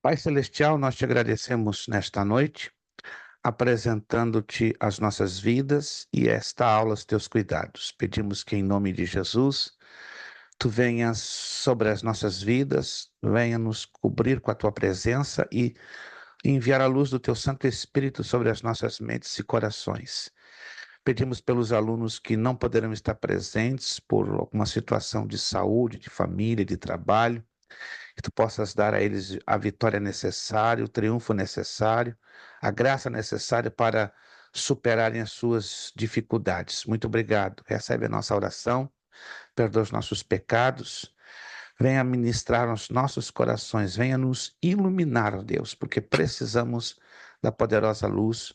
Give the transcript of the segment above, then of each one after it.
Pai Celestial, nós te agradecemos nesta noite, apresentando-te as nossas vidas e esta aula aos teus cuidados. Pedimos que, em nome de Jesus, tu venhas sobre as nossas vidas, venha nos cobrir com a tua presença e enviar a luz do teu Santo Espírito sobre as nossas mentes e corações. Pedimos pelos alunos que não poderão estar presentes por alguma situação de saúde, de família, de trabalho, que tu possas dar a eles a vitória necessária, o triunfo necessário, a graça necessária para superarem as suas dificuldades. Muito obrigado. Recebe a nossa oração, perdoa os nossos pecados, venha ministrar os nossos corações, venha nos iluminar, ó Deus, porque precisamos da poderosa luz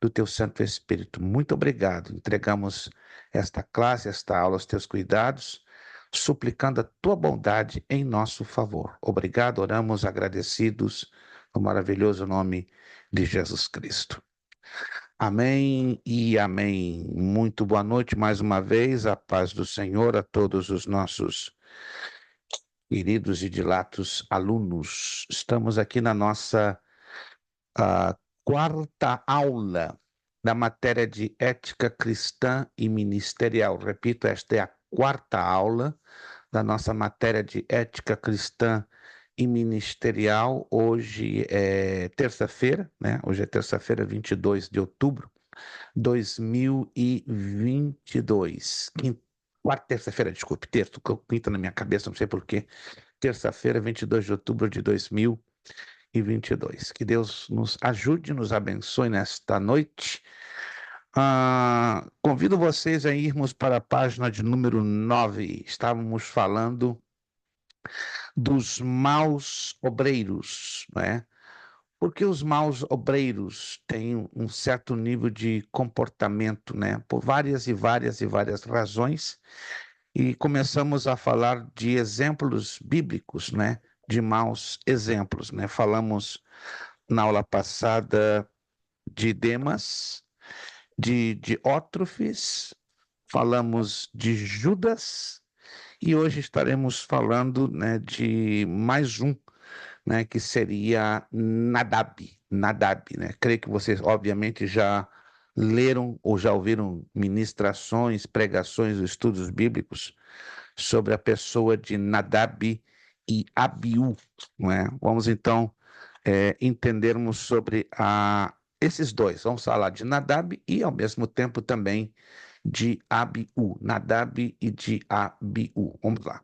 do teu Santo Espírito. Muito obrigado. Entregamos esta classe, esta aula aos teus cuidados, suplicando a tua bondade em nosso favor. Obrigado, oramos agradecidos no maravilhoso nome de Jesus Cristo. Amém e amém. Muito boa noite mais uma vez, a paz do Senhor a todos os nossos queridos e dilatos alunos. Estamos aqui na nossa quarta aula da matéria de ética cristã e ministerial. Repito, esta é a quarta aula da nossa matéria de ética cristã e ministerial. Hoje é terça-feira, né? Hoje é terça-feira, 22 de outubro de 2022. Quarta terça-feira, desculpe, terça, quinta na minha cabeça, não sei por quê. Terça-feira, 22 de outubro de 2022. Que Deus nos ajude, nos abençoe nesta noite. Convido vocês a irmos para a página de número 9. Estávamos falando dos maus obreiros, né? Porque os maus obreiros têm um certo nível de comportamento, né? Por várias e várias razões. E começamos a falar de exemplos bíblicos, né? De maus exemplos, né? Falamos na aula passada de Demas, de Diótrefes, falamos de Judas e hoje estaremos falando, né, de mais um, né, que seria Nadab. Nadab, né? Creio que vocês, obviamente, já leram ou já ouviram ministrações, pregações, estudos bíblicos sobre a pessoa de Nadab e Abiú, não é? Vamos então entendermos sobre esses dois. Vamos falar de Nadab e, ao mesmo tempo, também de Abiú. Nadab e de Abiú. Vamos lá.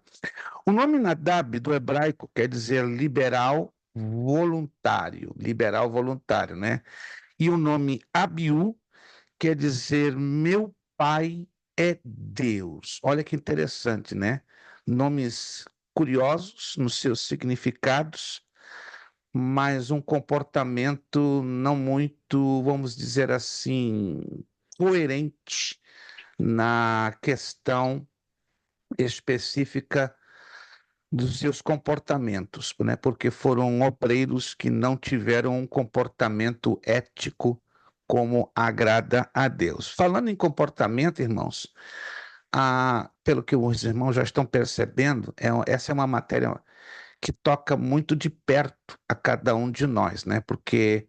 O nome Nadab do hebraico quer dizer liberal voluntário, né? E o nome Abiú quer dizer meu pai é Deus. Olha que interessante, né? Nomes curiosos nos seus significados, mas um comportamento não muito, vamos dizer assim, coerente na questão específica dos seus comportamentos, né? Porque foram obreiros que não tiveram um comportamento ético como agrada a Deus. Falando em comportamento, irmãos, pelo que os irmãos já estão percebendo, essa é uma matéria que toca muito de perto a cada um de nós, né? Porque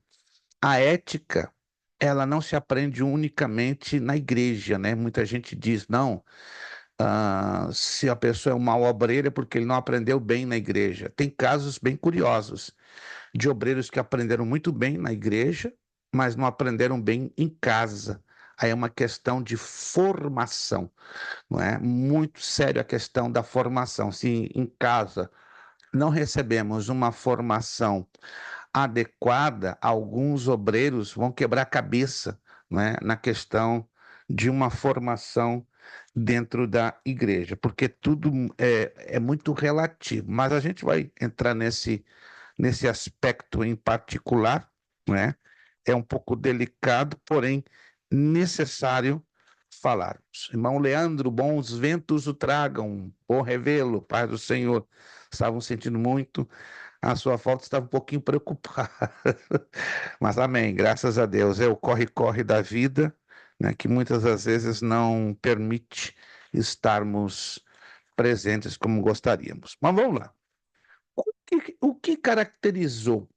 a ética, ela não se aprende unicamente na igreja, né? Muita gente diz, não, se a pessoa é um mau obreiro é porque ele não aprendeu bem na igreja. Tem casos bem curiosos de obreiros que aprenderam muito bem na igreja, mas não aprenderam bem em casa. Aí é uma questão de formação, não é? Muito sério a questão da formação. Se em casa não recebemos uma formação adequada, alguns obreiros vão quebrar a cabeça, né, na questão de uma formação dentro da igreja, porque tudo é muito relativo, mas a gente vai entrar nesse aspecto em particular, né? É um pouco delicado, porém necessário falarmos. Irmão Leandro, bons ventos o tragam, bom revelo, paz do Senhor. Estavam sentindo muito a sua falta, estava um pouquinho preocupado. Mas amém, graças a Deus. É o corre-corre da vida, né, que muitas das vezes não permite estarmos presentes como gostaríamos. Mas vamos lá. O que caracterizou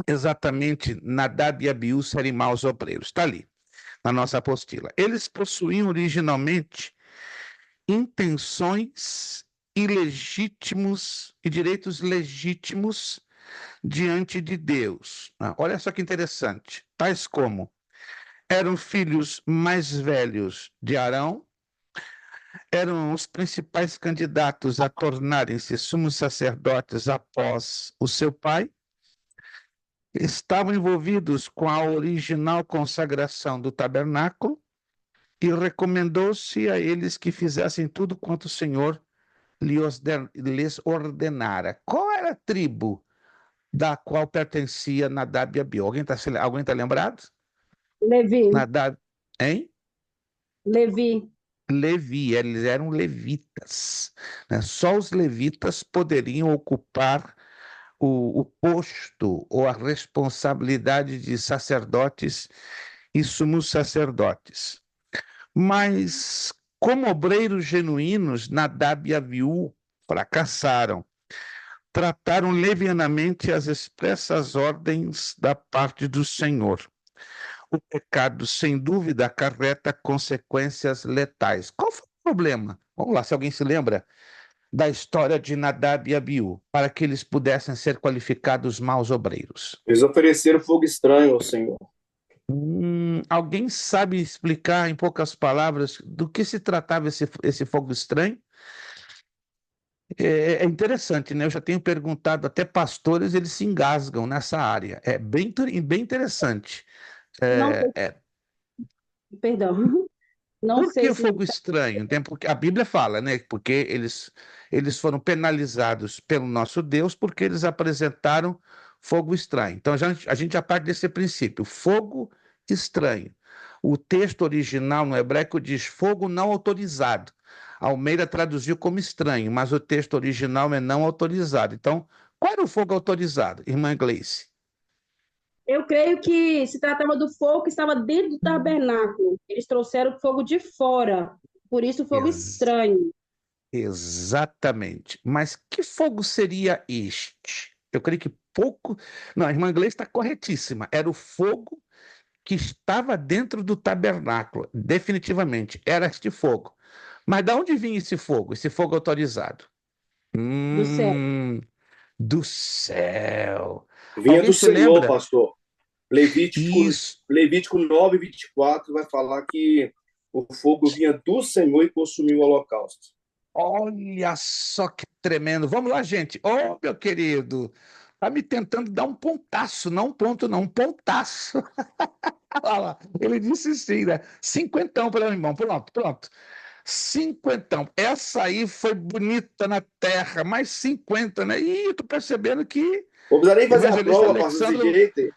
exatamente Nadab e Abiú serem maus obreiros? Está ali, na nossa apostila. Eles possuíam originalmente intenções ilegítimos e direitos legítimos diante de Deus. Olha só que interessante. Tais como eram filhos mais velhos de Arão, eram os principais candidatos a tornarem-se sumos sacerdotes após o seu pai, estavam envolvidos com a original consagração do tabernáculo e recomendou-se a eles que fizessem tudo quanto o Senhor lhes ordenara. Qual era a tribo da qual pertencia Nadab e Abiú? Alguém tá lembrado? Levi, Nadab, hein? Levi. Levi, eles eram levitas, né? Só os levitas poderiam ocupar o posto ou a responsabilidade de sacerdotes e sumos sacerdotes. Mas, como obreiros genuínos, Nadab e Abiú fracassaram. Trataram levianamente as expressas ordens da parte do Senhor. O pecado, sem dúvida, acarreta consequências letais. Qual foi o problema? Vamos lá, se alguém se lembra da história de Nadab e Abiú, para que eles pudessem ser qualificados maus obreiros. Eles ofereceram fogo estranho ao Senhor. Alguém sabe explicar, em poucas palavras, do que se tratava esse fogo estranho? É interessante, né? Eu já tenho perguntado até pastores, eles se engasgam nessa área. É bem interessante. Não É, sei, é, perdão. Não Por que sei o se fogo estranho? Porque a Bíblia fala, né? Porque eles foram penalizados pelo nosso Deus porque eles apresentaram fogo estranho. Então a gente já parte desse princípio, fogo estranho. O texto original no hebraico diz fogo não autorizado. Almeida traduziu como estranho, mas o texto original é não autorizado. Então, qual era o fogo autorizado, irmã Gleice? eu creio que se tratava do fogo que estava dentro do tabernáculo. Eles trouxeram o fogo de fora, por isso o fogo Ex- estranho. Exatamente. Mas que fogo seria este? Eu creio que pouco. Não, a irmã Gleice está corretíssima. Era o fogo que estava dentro do tabernáculo. Definitivamente, era este fogo. Mas de onde vinha esse fogo? Esse fogo autorizado? Do céu. Do céu. Vinha Alguém do se Senhor, lembra? pastor. Levítico, Isso. Levítico 9:24 vai falar que o fogo vinha do Senhor e consumiu o holocausto. Olha só que tremendo. Vamos lá, gente. Ô, meu querido, tá me tentando dar um pontaço, não um ponto, não, um pontaço. Olha lá, ele disse sim, né? Cinquentão para o irmão. Pronto, pronto. Cinquentão. Essa aí foi bonita na terra, mais 50, né? Ih, eu tô percebendo que, Não precisa nem fazer a evangelista prova, pastor, desse Alexandre, jeito.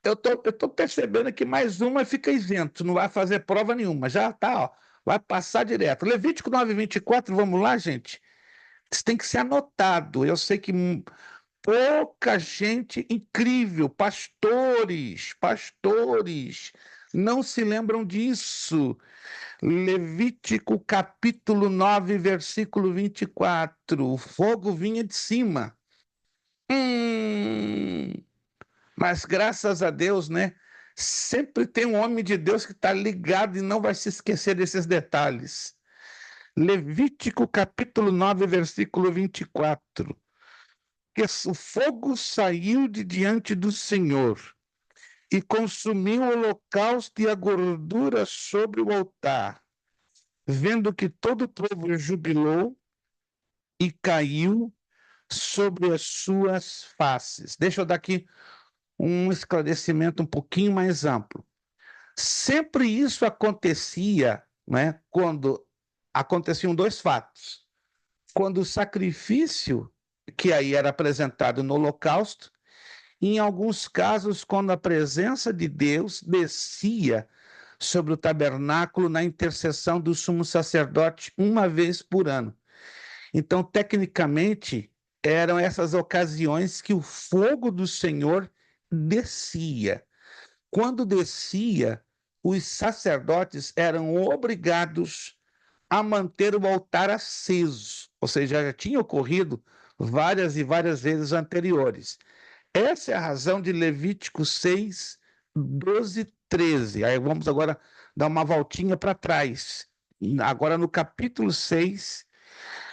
eu tô percebendo que mais uma fica isento, não vai fazer prova nenhuma. Já tá, ó, vai passar direto. Levítico 9:24, vamos lá, gente. Isso tem que ser anotado. Eu sei que pouca gente incrível, pastores, não se lembram disso. Levítico capítulo 9, versículo 24. O fogo vinha de cima. Hum, mas graças a Deus, né? Sempre tem um homem de Deus que está ligado e não vai se esquecer desses detalhes. Levítico capítulo 9, versículo 24. Que o fogo saiu de diante do Senhor e consumiu o holocausto e a gordura sobre o altar. Vendo que todo o povo jubilou e caiu sobre as suas faces. Deixa eu dar aqui um esclarecimento um pouquinho mais amplo. Sempre isso acontecia, né, quando aconteciam dois fatos. Quando o sacrifício, que aí era apresentado no holocausto, e em alguns casos, quando a presença de Deus descia sobre o tabernáculo na intercessão do sumo sacerdote uma vez por ano. Então, tecnicamente, eram essas ocasiões que o fogo do Senhor descia. Quando descia, os sacerdotes eram obrigados a manter o altar aceso, ou seja, já tinha ocorrido várias e várias vezes anteriores. Essa é a razão de Levítico 6, 12, 13. Aí vamos agora dar uma voltinha para trás. Agora no capítulo 6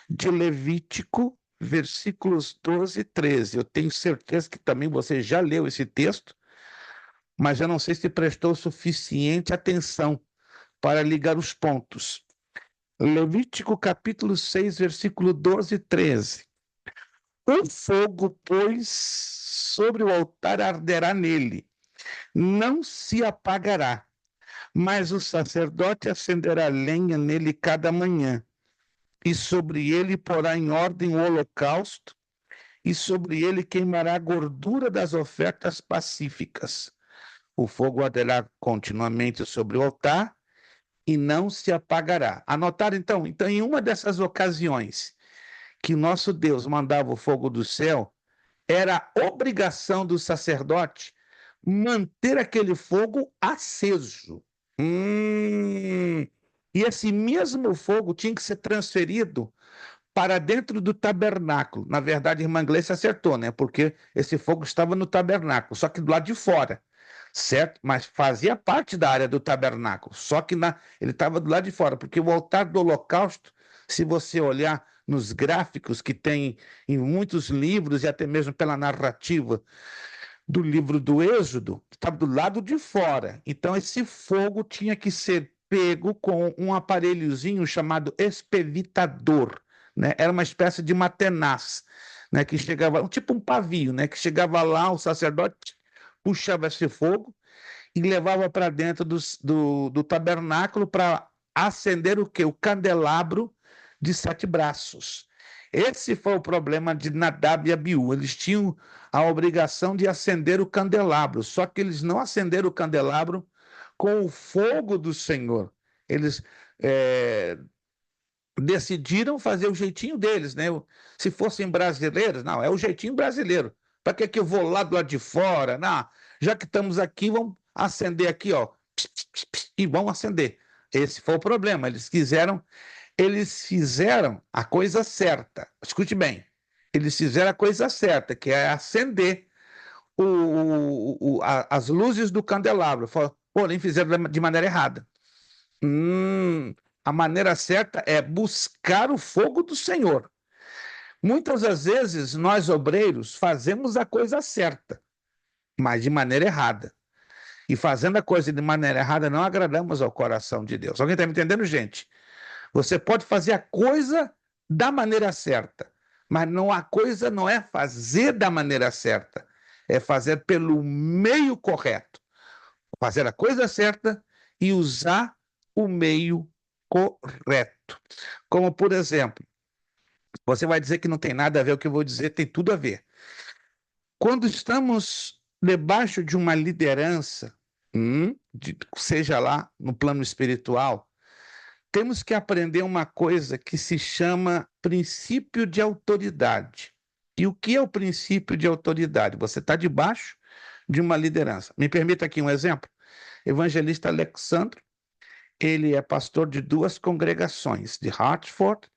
de Levítico, versículos 12 e 13. Eu tenho certeza que também você já leu esse texto, mas eu não sei se prestou suficiente atenção para ligar os pontos. Levítico capítulo 6, versículo 12 e 13. O fogo, pois, sobre o altar arderá nele, não se apagará, mas o sacerdote acenderá lenha nele cada manhã, e sobre ele porá em ordem o holocausto, e sobre ele queimará a gordura das ofertas pacíficas. O fogo arderá continuamente sobre o altar e não se apagará. Anotaram então? Então, em uma dessas ocasiões que nosso Deus mandava o fogo do céu, era obrigação do sacerdote manter aquele fogo aceso. E esse mesmo fogo tinha que ser transferido para dentro do tabernáculo. Na verdade, a irmã Gleice acertou, né? Porque esse fogo estava no tabernáculo, só que do lado de fora, certo? Mas fazia parte da área do tabernáculo, só que ele estava do lado de fora, porque o altar do holocausto, se você olhar nos gráficos que tem em muitos livros e até mesmo pela narrativa do livro do Êxodo, estava do lado de fora. Então, esse fogo tinha que ser pego com um aparelhozinho chamado espevitador, né? Era uma espécie de uma tenaz, né? Que chegava, tipo um pavio, né? Que chegava lá, o sacerdote puxava esse fogo e levava para dentro do tabernáculo para acender o quê? O candelabro de 7 braços. Esse foi o problema de Nadab e Abiú. Eles tinham a obrigação de acender o candelabro, só que eles não acenderam o candelabro com o fogo do Senhor. Eles decidiram fazer o jeitinho deles, né? Se fossem brasileiros, não, é o jeitinho brasileiro. Para que eu vou lá do lado de fora? Não, já que estamos aqui, vamos acender aqui, ó, e vão acender. Esse foi o problema. Eles fizeram a coisa certa. Escute bem. Eles fizeram a coisa certa, que é acender as luzes do candelabro. Porém, fizeram de maneira errada. A maneira certa é buscar o fogo do Senhor. Muitas das vezes, nós obreiros fazemos a coisa certa, mas de maneira errada. E fazendo a coisa de maneira errada, não agradamos ao coração de Deus. Alguém está me entendendo, gente? Você pode fazer a coisa da maneira certa, mas a coisa não é fazer da maneira certa, é fazer pelo meio correto. Fazer a coisa certa e usar o meio correto. Como, por exemplo, você vai dizer que não tem nada a ver, o que eu vou dizer tem tudo a ver. Quando estamos debaixo de uma liderança, seja lá no plano espiritual, temos que aprender uma coisa que se chama princípio de autoridade. E o que é o princípio de autoridade? Você está debaixo de uma liderança. Me permita aqui um exemplo. Evangelista Alexandre, ele é pastor de 2 congregações, de Hartford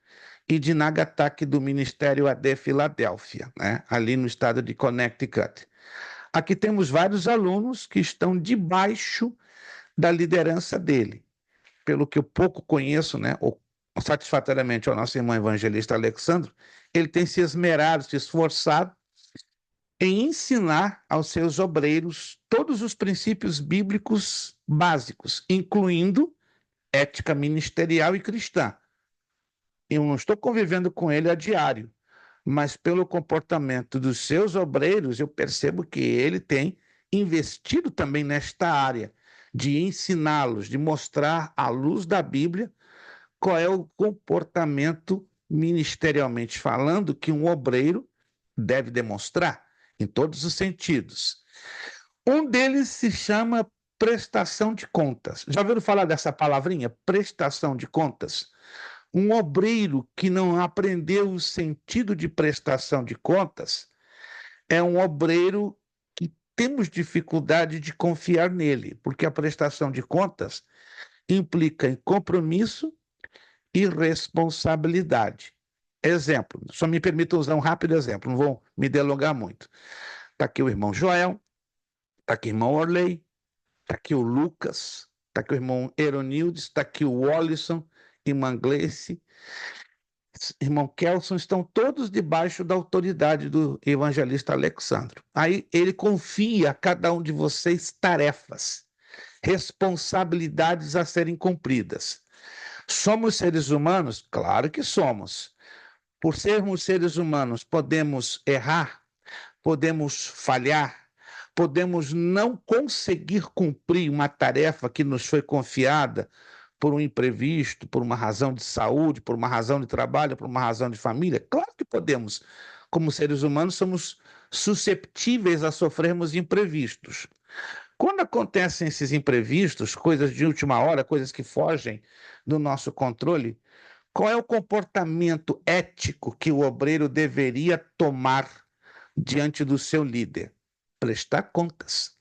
e de Nagataki, do Ministério AD Filadélfia, né? Ali no estado de Connecticut. Aqui temos vários alunos que estão debaixo da liderança dele. Pelo que eu pouco conheço, né, satisfatoriamente, o nosso irmão evangelista Alexandre, ele tem se esmerado, se esforçado em ensinar aos seus obreiros todos os princípios bíblicos básicos, incluindo ética ministerial e cristã. Eu não estou convivendo com ele a diário, mas pelo comportamento dos seus obreiros, eu percebo que ele tem investido também nesta área de ensiná-los, de mostrar à luz da Bíblia qual é o comportamento, ministerialmente falando, que um obreiro deve demonstrar em todos os sentidos. Um deles se chama prestação de contas. Já ouviram falar dessa palavrinha? Prestação de contas? Um obreiro que não aprendeu o sentido de prestação de contas é um obreiro que temos dificuldade de confiar nele, porque a prestação de contas implica em compromisso e responsabilidade. Exemplo, só me permita usar um rápido exemplo, não vou me delongar muito. Está aqui o irmão Joel, está aqui o irmão Orley, está aqui o Lucas, está aqui o irmão Eronildes, está aqui o Wallison, irmã Gleice, irmão Kelson, estão todos debaixo da autoridade do evangelista Alexandro. Aí ele confia a cada um de vocês tarefas, responsabilidades a serem cumpridas. Somos seres humanos? Claro que somos. Por sermos seres humanos, podemos errar, podemos falhar, podemos não conseguir cumprir uma tarefa que nos foi confiada por um imprevisto, por uma razão de saúde, por uma razão de trabalho, por uma razão de família? Claro que podemos. Como seres humanos, somos susceptíveis a sofrermos imprevistos. Quando acontecem esses imprevistos, coisas de última hora, coisas que fogem do nosso controle, qual é o comportamento ético que o obreiro deveria tomar diante do seu líder? Prestar contas.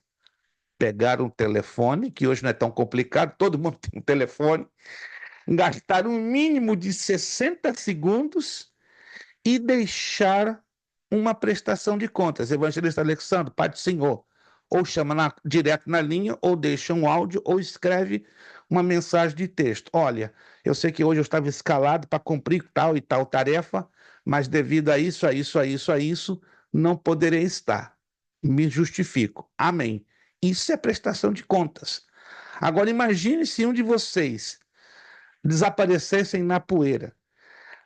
Pegar um telefone, que hoje não é tão complicado, todo mundo tem um telefone, gastar um mínimo de 60 segundos e deixar uma prestação de contas. Evangelista Alexandre, Pai do Senhor, ou chama direto na linha, ou deixa um áudio, ou escreve uma mensagem de texto. Olha, eu sei que hoje eu estava escalado para cumprir tal e tal tarefa, mas devido a isso, a isso, não poderei estar. Me justifico. Amém. Isso é prestação de contas. Agora imagine se um de vocês desaparecessem na poeira,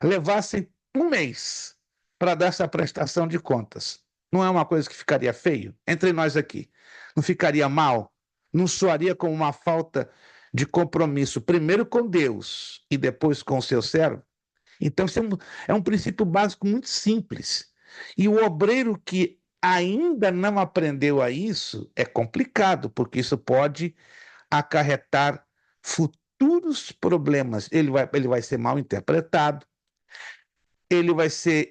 levassem um mês para dar essa prestação de contas. Não é uma coisa que ficaria feio? Entre nós aqui. Não ficaria mal? Não soaria como uma falta de compromisso, primeiro com Deus e depois com o seu servo? Então, isso é um princípio básico muito simples. E o obreiro que ainda não aprendeu a isso é complicado, porque isso pode acarretar futuros problemas. Ele vai ser mal interpretado, ele vai ser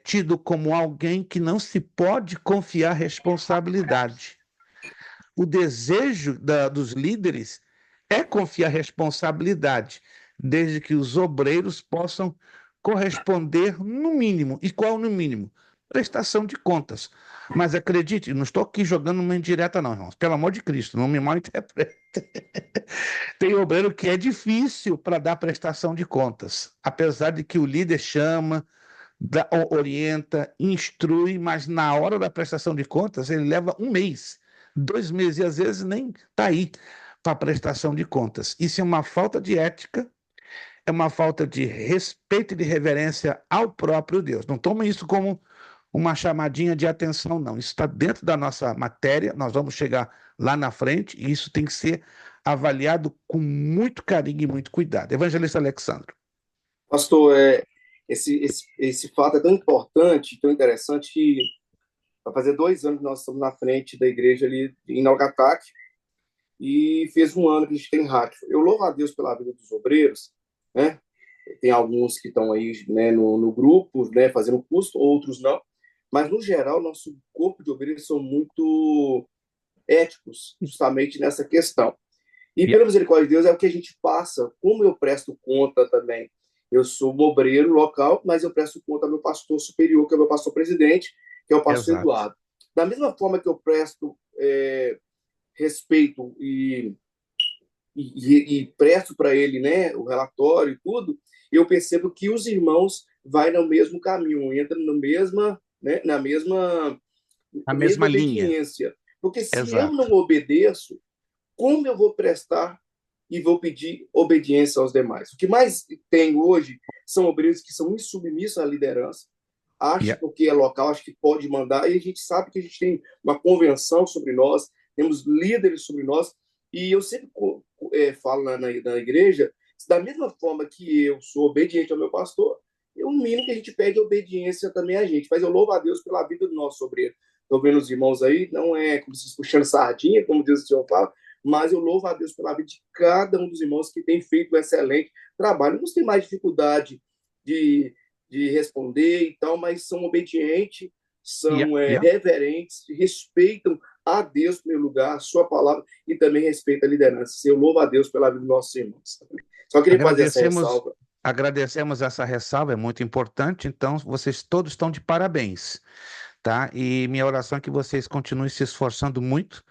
tido como alguém que não se pode confiar responsabilidade. O desejo dos líderes é confiar responsabilidade, desde que os obreiros possam corresponder no mínimo. E qual no mínimo? Prestação de contas. Mas acredite, não estou aqui jogando uma indireta, não, irmãos. Pelo amor de Cristo, não me mal interprete. Tem obreiro que é difícil para dar prestação de contas, apesar de que o líder chama, orienta, instrui, mas na hora da prestação de contas ele leva um mês, 2 meses, e às vezes nem está aí para prestação de contas. Isso é uma falta de ética, é uma falta de respeito e de reverência ao próprio Deus. Não tome isso como uma chamadinha de atenção, não. Isso está dentro da nossa matéria, nós vamos chegar lá na frente, e isso tem que ser avaliado com muito carinho e muito cuidado. Evangelista Alexandre. Pastor, esse fato é tão importante, tão interessante, que vai fazer 2 anos que nós estamos na frente da igreja ali em Nagasaki, e fez 1 ano que a gente tem rádio. Eu louvo a Deus pela vida dos obreiros, né? Tem alguns que estão aí, né, no grupo, né, fazendo curso, outros não. Mas, no geral, nosso corpo de obreiros são muito éticos, justamente nessa questão. E, pela misericórdia de Deus, é o que a gente passa, como eu presto conta também. Eu sou um obreiro local, mas eu presto conta ao meu pastor superior, que é o meu pastor presidente, que é o pastor Exato. Eduardo. Da mesma forma que eu presto respeito e presto para ele, né, o relatório e tudo, eu percebo que os irmãos vão no mesmo caminho, entram na mesma Linha. obediência. Porque se Exato. eu não obedeço, como eu vou prestar e vou pedir obediência aos demais? O que mais tem hoje são obreiros que são insubmissos à liderança, acham porque é local, acham que pode mandar, e a gente sabe que a gente tem uma convenção sobre nós, temos líderes sobre nós, e eu sempre falo na igreja, da mesma forma que eu sou obediente ao meu pastor, o mínimo que a gente pede é obediência também a gente. Mas eu louvo a Deus pela vida do nosso obreiro. Estou vendo os irmãos aí, não é como se puxando sardinha, como diz o senhor fala, mas eu louvo a Deus pela vida de cada um dos irmãos que tem feito um excelente trabalho. Uns têm mais dificuldade de responder e tal, mas são obedientes, são reverentes, respeitam a Deus em primeiro lugar, a sua palavra, e também respeitam a liderança. Eu louvo a Deus pela vida dos nossos irmãos. Só queria fazer essa ressalva. agradecemos essa ressalva, é muito importante, então vocês todos estão de parabéns, tá? E minha oração é que vocês continuem se esforçando muito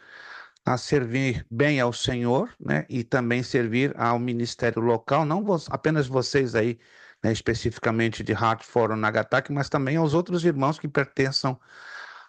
a servir bem ao Senhor, né? E também servir ao ministério local, não apenas vocês aí, né, especificamente de Hartford ou Nagasaki, mas também aos outros irmãos que pertençam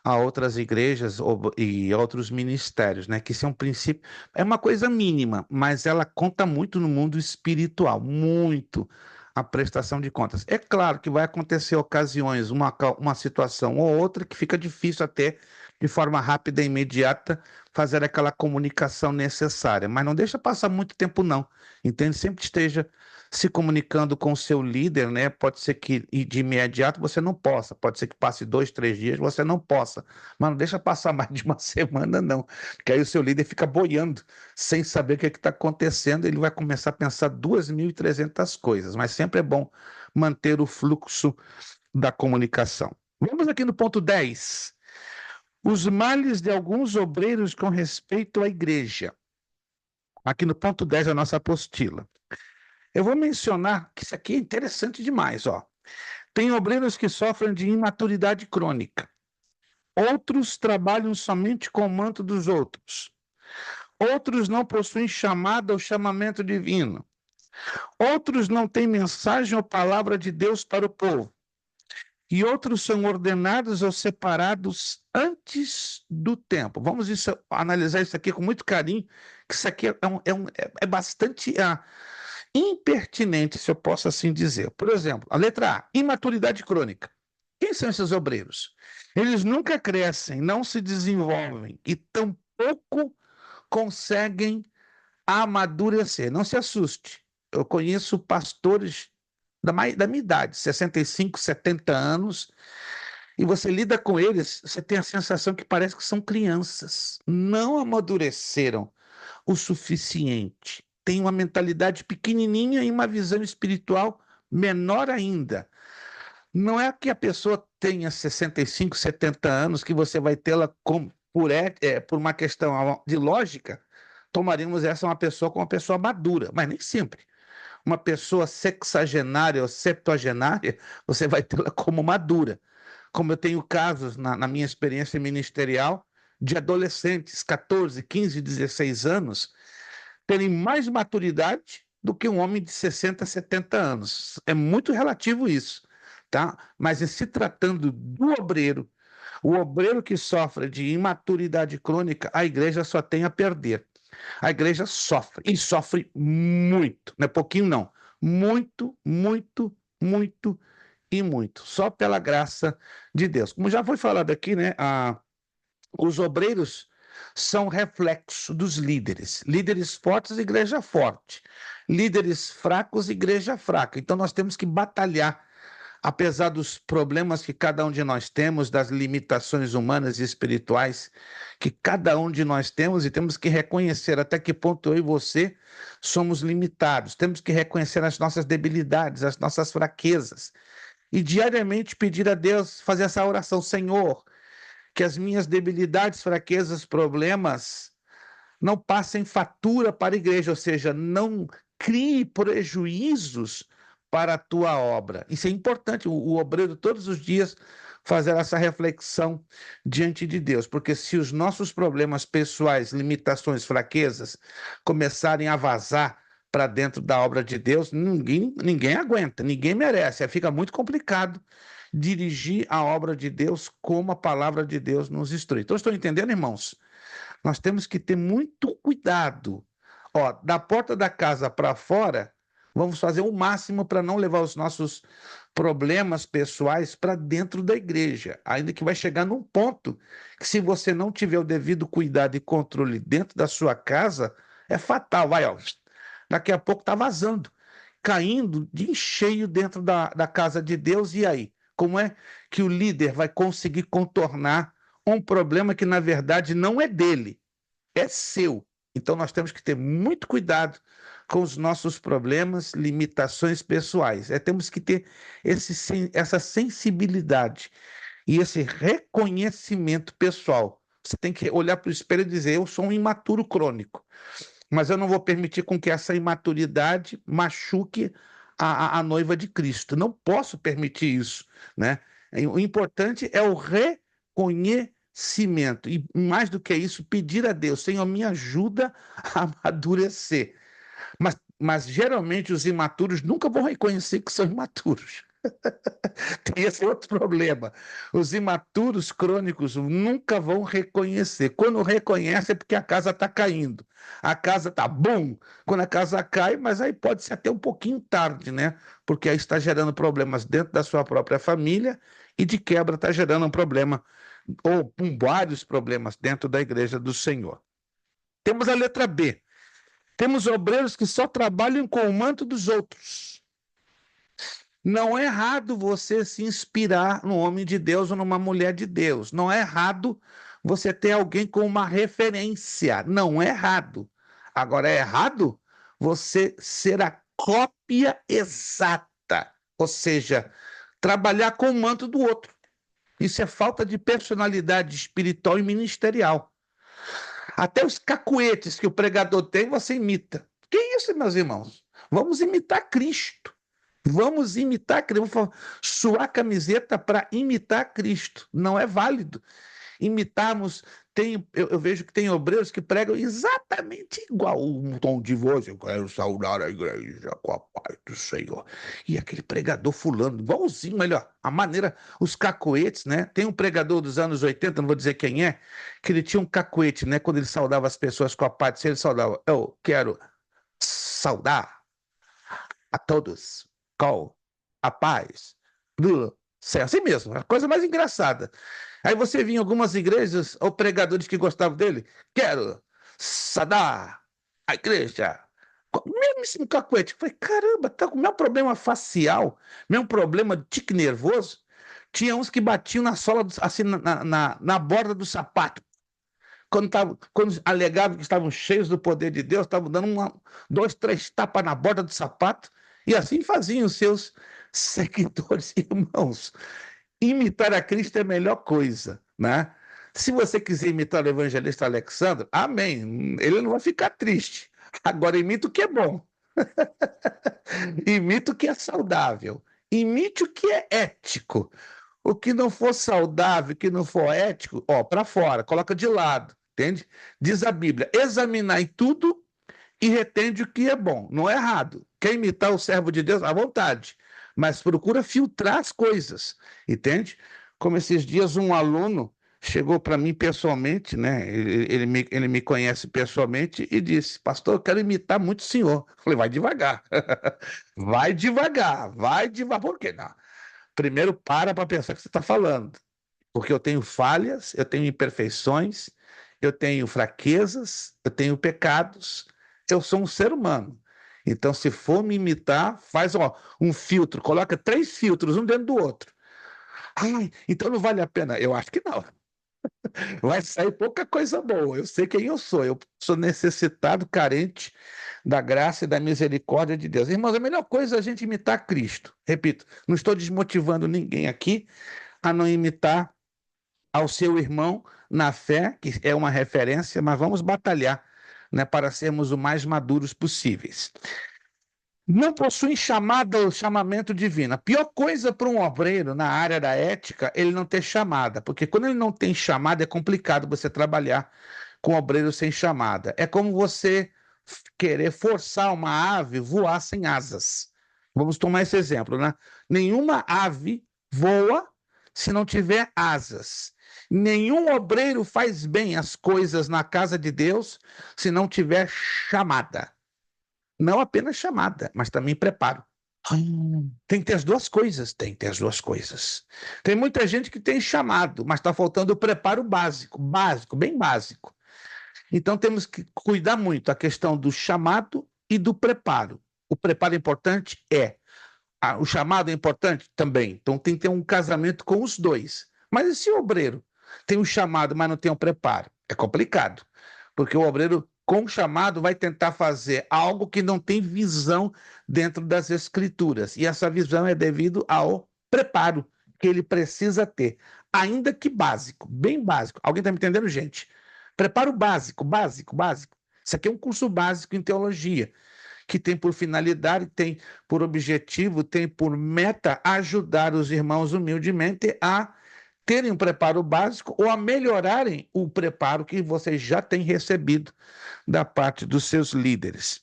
a outras igrejas e outros ministérios, né? Que isso é um princípio, é uma coisa mínima, mas ela conta muito no mundo espiritual, muito a prestação de contas. É claro que vai acontecer ocasiões, uma situação ou outra que fica difícil até de forma rápida e imediata fazer aquela comunicação necessária, mas não deixa passar muito tempo não, entende? Sempre esteja se comunicando com o seu líder, né? Pode ser que de imediato você não possa, pode ser que passe 2, 3 dias, você não possa, mas não deixa passar mais de uma semana, não, porque aí o seu líder fica boiando, sem saber o que está acontecendo, ele vai começar a pensar 2.300 coisas, mas sempre é bom manter o fluxo da comunicação. Vamos aqui no ponto 10. Os males de alguns obreiros com respeito à igreja. Aqui no ponto 10 da nossa apostila. Eu vou mencionar que isso aqui é interessante demais, ó. Tem obreiros que sofrem de imaturidade crônica. Outros trabalham somente com o manto dos outros. Outros não possuem chamada ou chamamento divino. Outros não têm mensagem ou palavra de Deus para o povo. E outros são ordenados ou separados antes do tempo. Vamos analisar isso aqui com muito carinho, que isso aqui é bastante impertinente, se eu posso assim dizer. Por exemplo, a letra A, imaturidade crônica. Quem são esses obreiros? Eles nunca crescem, não se desenvolvem e tampouco conseguem amadurecer. Não se assuste. Eu conheço pastores da minha idade, 65, 70 anos, e você lida com eles, você tem a sensação que parece que são crianças. Não amadureceram o suficiente. Tem uma mentalidade pequenininha e uma visão espiritual menor ainda. Não é que a pessoa tenha 65, 70 anos que você vai tê-la por uma questão de lógica, tomaríamos essa uma pessoa como uma pessoa madura, mas nem sempre. Uma pessoa sexagenária ou septuagenária, você vai tê-la como madura. Como eu tenho casos na minha experiência ministerial de adolescentes, 14, 15, 16 anos, terem mais maturidade do que um homem de 60, 70 anos. É muito relativo isso, tá? Mas em se tratando do obreiro, o obreiro que sofre de imaturidade crônica, a igreja só tem a perder. A igreja sofre, e sofre muito, não é pouquinho não, muito, muito, muito e muito, só pela graça de Deus. Como já foi falado aqui, né, os obreiros são reflexo dos líderes. Líderes fortes, igreja forte. Líderes fracos, igreja fraca. Então nós temos que batalhar, apesar dos problemas que cada um de nós temos, das limitações humanas e espirituais que cada um de nós temos, e temos que reconhecer até que ponto eu e você somos limitados. Temos que reconhecer as nossas debilidades, as nossas fraquezas. E diariamente pedir a Deus, fazer essa oração: Senhor, que as minhas debilidades, fraquezas, problemas não passem fatura para a igreja, ou seja, não crie prejuízos para a tua obra. Isso é importante, o obreiro todos os dias fazer essa reflexão diante de Deus, porque se os nossos problemas pessoais, limitações, fraquezas começarem a vazar para dentro da obra de Deus, ninguém aguenta, ninguém merece, aí fica muito complicado dirigir a obra de Deus como a palavra de Deus nos instrui. Então, estão entendendo, irmãos? Nós temos que ter muito cuidado. Ó, da porta da casa para fora, vamos fazer o máximo para não levar os nossos problemas pessoais para dentro da igreja. Ainda que vai chegar num ponto que, se você não tiver o devido cuidado e controle dentro da sua casa, é fatal. Vai, ó, daqui a pouco está vazando, caindo de cheio dentro da casa de Deus. E aí? Como é que o líder vai conseguir contornar um problema que, na verdade, não é dele, é seu? Então, nós temos que ter muito cuidado com os nossos problemas, limitações pessoais. Temos que ter essa sensibilidade e esse reconhecimento pessoal. Você tem que olhar para o espelho e dizer: eu sou um imaturo crônico, mas eu não vou permitir com que essa imaturidade machuque a noiva de Cristo. Não posso permitir isso, né? O importante é o reconhecimento. E mais do que isso, pedir a Deus, Senhor, me ajuda a amadurecer. Mas geralmente os imaturos nunca vão reconhecer que são imaturos. Tem esse outro problema. Os imaturos crônicos nunca vão reconhecer. Quando reconhece é porque a casa está caindo. A casa está bum, quando a casa cai, mas aí pode ser até um pouquinho tarde, né? Porque aí está gerando problemas dentro da sua própria família e de quebra está gerando um problema, ou vários problemas dentro da igreja do Senhor. Temos a letra B. Temos obreiros que só trabalham com o manto dos outros. Não é errado você se inspirar no homem de Deus ou numa mulher de Deus. Não é errado você ter alguém com uma referência. Não é errado. Agora, é errado você ser a cópia exata. Ou seja, trabalhar com o manto do outro. Isso é falta de personalidade espiritual e ministerial. Até os cacuetes que o pregador tem, você imita. Que isso, meus irmãos? Vamos imitar Cristo. Vamos imitar Cristo. Vamos suar a camiseta para imitar Cristo. Não é válido. Imitarmos. Eu vejo que tem obreiros que pregam exatamente igual um tom de voz. Eu quero saudar a igreja com a paz do Senhor. E aquele pregador fulano, igualzinho, melhor, a maneira, os cacoetes, né? Tem um pregador dos anos 80, não vou dizer quem é, que ele tinha um cacoete, né? Quando ele saudava as pessoas com a paz do Senhor, ele saudava. Eu quero saudar a todos com a paz do céu. Assim mesmo, a coisa mais engraçada. Aí você via em algumas igrejas, ou pregadores que gostavam dele, quero saudar a igreja. Mesmo esse cacuete. Eu falei, caramba, tá com o meu problema facial, meu problema de tique nervoso. Tinha uns que batiam na sola, assim, na borda do sapato. Quando alegavam que estavam cheios do poder de Deus, estavam dando 2, 3 tapas na borda do sapato, e assim faziam os seus seguidores, irmãos. Imitar a Cristo é a melhor coisa, né? Se você quiser imitar o evangelista Alexandre, amém. Ele não vai ficar triste. Agora imita o que é bom. Imita o que é saudável. Imite o que é ético. O que não for saudável, o que não for ético, ó, para fora, coloca de lado, entende? Diz a Bíblia, examinar em tudo e retende o que é bom. Não é errado. Quer imitar o servo de Deus, à vontade. Mas procura filtrar as coisas, entende? Como esses dias um aluno chegou para mim pessoalmente, né? Ele me conhece pessoalmente e disse, pastor, eu quero imitar muito o senhor. Eu falei, vai devagar. Vai devagar, vai devagar. Por quê? Não. Primeiro para pensar o que você está falando. Porque eu tenho falhas, eu tenho imperfeições, eu tenho fraquezas, eu tenho pecados, eu sou um ser humano. Então, se for me imitar, faz um filtro, coloca 3 filtros, um dentro do outro. Ai, então não vale a pena. Eu acho que não. Vai sair pouca coisa boa. Eu sei quem eu sou necessitado, carente da graça e da misericórdia de Deus. Irmãos, a melhor coisa é a gente imitar Cristo. Repito, não estou desmotivando ninguém aqui a não imitar ao seu irmão na fé, que é uma referência, mas vamos batalhar, né, para sermos o mais maduros possíveis. Não possuem chamada ou chamamento divino. A pior coisa para um obreiro na área da ética, ele não ter chamada, porque quando ele não tem chamada, é complicado você trabalhar com obreiro sem chamada. É como você querer forçar uma ave a voar sem asas. Vamos tomar esse exemplo, né? Nenhuma ave voa se não tiver asas. Nenhum obreiro faz bem as coisas na casa de Deus se não tiver chamada. Não apenas chamada, mas também preparo. Tem que ter as duas coisas. Tem que ter as duas coisas. Tem muita gente que tem chamado, mas está faltando o preparo básico, bem básico. Então temos que cuidar muito a questão do chamado e do preparo. O preparo é importante? É. O chamado é importante? Também. Então tem que ter um casamento com os dois. Mas e se o obreiro tem um chamado, mas não tem um preparo? É complicado, porque o obreiro com chamado vai tentar fazer algo que não tem visão dentro das Escrituras. E essa visão é devido ao preparo que ele precisa ter, ainda que básico, bem básico. Alguém está me entendendo, gente? Preparo básico. Isso aqui é um curso básico em teologia, que tem por finalidade, tem por objetivo, tem por meta ajudar os irmãos humildemente a terem um preparo básico ou a melhorarem o preparo que vocês já têm recebido da parte dos seus líderes.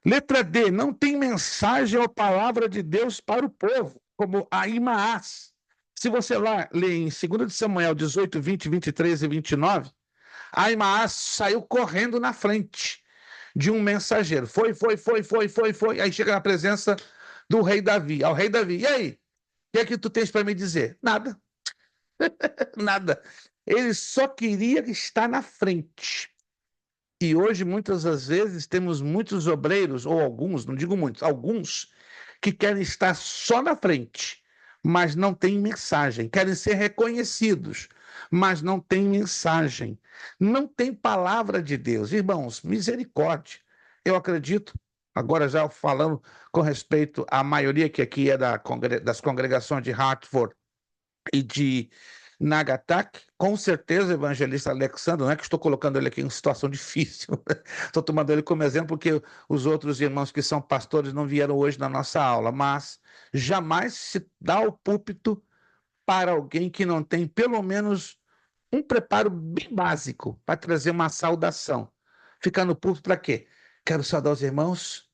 Letra D, não tem mensagem ou palavra de Deus para o povo, como Ahimaás. Se você lá lê em 2 de Samuel 18, 20, 23 e 29, Ahimaás saiu correndo na frente de um mensageiro. Foi. Aí chega na presença do rei Davi. Ao rei Davi, e aí? O que é que tu tens para me dizer? Nada. Nada. Ele só queria estar na frente. E hoje, muitas das vezes, temos muitos obreiros, ou alguns, não digo muitos, alguns, que querem estar só na frente, mas não têm mensagem. Querem ser reconhecidos, mas não têm mensagem. Não tem palavra de Deus. Irmãos, misericórdia. Eu acredito, agora já falando com respeito à maioria que aqui é das congregações de Hartford e de Nagataki, com certeza o evangelista Alexandre, não é que estou colocando ele aqui em situação difícil, estou tomando ele como exemplo porque os outros irmãos que são pastores não vieram hoje na nossa aula, mas jamais se dá o púlpito para alguém que não tem pelo menos um preparo bem básico para trazer uma saudação. Ficar no púlpito para quê? Quero saudar os irmãos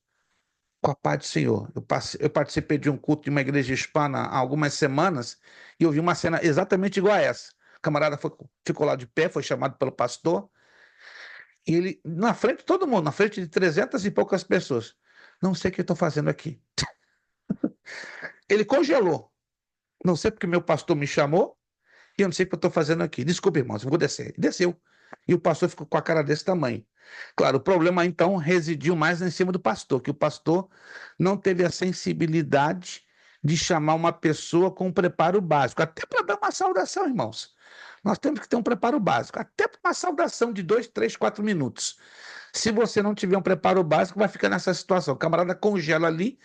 com a paz do Senhor. Eu participei de um culto de uma igreja hispana há algumas semanas e eu vi uma cena exatamente igual a essa. O camarada ficou lá de pé, foi chamado pelo pastor, e ele, na frente de todo mundo, na frente de 300 e poucas pessoas. Não sei o que eu estou fazendo aqui. Ele congelou. Não sei porque meu pastor me chamou e eu não sei o que eu estou fazendo aqui. Desculpe, irmãos, eu vou descer. E desceu. E o pastor ficou com a cara desse tamanho. Claro, o problema então residiu mais em cima do pastor, que o pastor não teve a sensibilidade de chamar uma pessoa com um preparo básico, até para dar uma saudação, irmãos. Nós temos que ter um preparo básico, até para uma saudação de 2, 3, 4 minutos. Se você não tiver um preparo básico, vai ficar nessa situação. O camarada congela ali,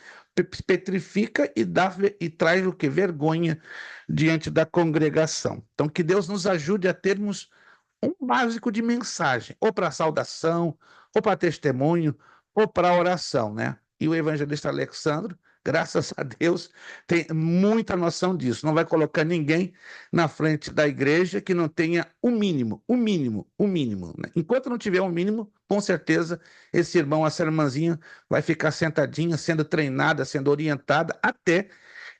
petrifica e traz o que? Vergonha diante da congregação. Então, que Deus nos ajude a termos um básico de mensagem, ou para saudação, ou para testemunho, ou para oração, né? E o evangelista Alexandre, graças a Deus, tem muita noção disso. Não vai colocar ninguém na frente da igreja que não tenha o mínimo, né? Enquanto não tiver o mínimo, com certeza, esse irmão, essa irmãzinha, vai ficar sentadinha, sendo treinada, sendo orientada, até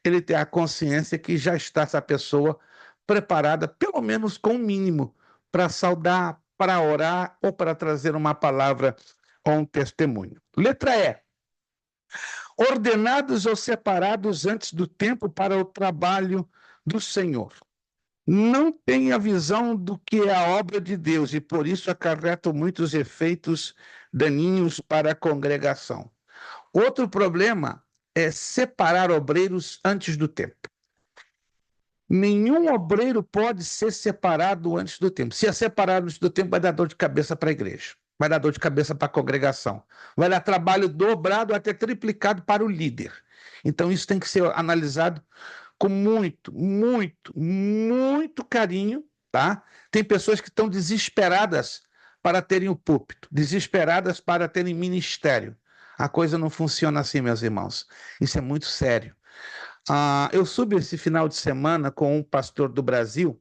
ele ter a consciência que já está essa pessoa preparada, pelo menos com o mínimo, para saudar, para orar ou para trazer uma palavra ou um testemunho. Letra E. Ordenados ou separados antes do tempo para o trabalho do Senhor. Não têm a visão do que é a obra de Deus e por isso acarretam muitos efeitos daninhos para a congregação. Outro problema é separar obreiros antes do tempo. Nenhum obreiro pode ser separado antes do tempo. Se é separado antes do tempo, vai dar dor de cabeça para a igreja, vai dar dor de cabeça para a congregação, vai dar trabalho dobrado até triplicado para o líder. Então, isso tem que ser analisado com muito carinho, tá? Tem pessoas que estão desesperadas para terem o púlpito, desesperadas para terem ministério. A coisa não funciona assim, meus irmãos. Isso é muito sério. Eu subi esse final de semana com um pastor do Brasil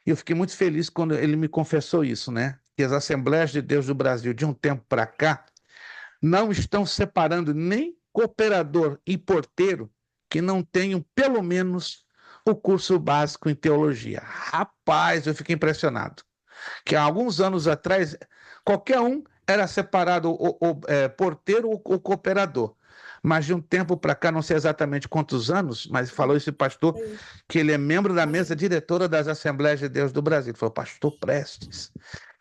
e eu fiquei muito feliz quando ele me confessou isso, né? Que as Assembleias de Deus do Brasil, de um tempo para cá, não estão separando nem cooperador e porteiro que não tenham pelo menos o curso básico em teologia. Rapaz, eu fiquei impressionado. Que há alguns anos atrás, qualquer um era separado o porteiro ou cooperador. Mas de um tempo para cá, não sei exatamente quantos anos, mas falou esse pastor que ele é membro da mesa diretora das Assembleias de Deus do Brasil. Ele falou, pastor Prestes,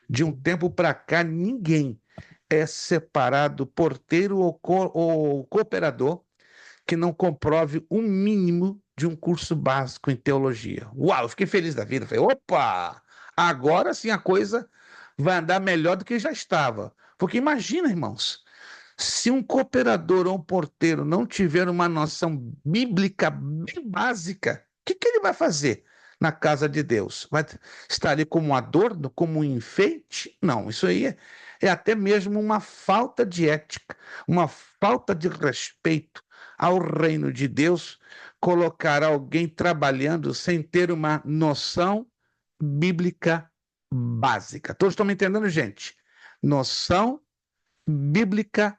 de um tempo para cá, ninguém é separado porteiro ou cooperador que não comprove o mínimo de um curso básico em teologia. Uau, eu fiquei feliz da vida. Falei, opa, agora sim a coisa vai andar melhor do que já estava. Porque imagina, irmãos, se um cooperador ou um porteiro não tiver uma noção bíblica bem básica, o que ele vai fazer na casa de Deus? Vai estar ali como um adorno, como um enfeite? Não, isso aí é até mesmo uma falta de ética, uma falta de respeito ao reino de Deus, colocar alguém trabalhando sem ter uma noção bíblica básica. Todos estão me entendendo, gente? Noção bíblica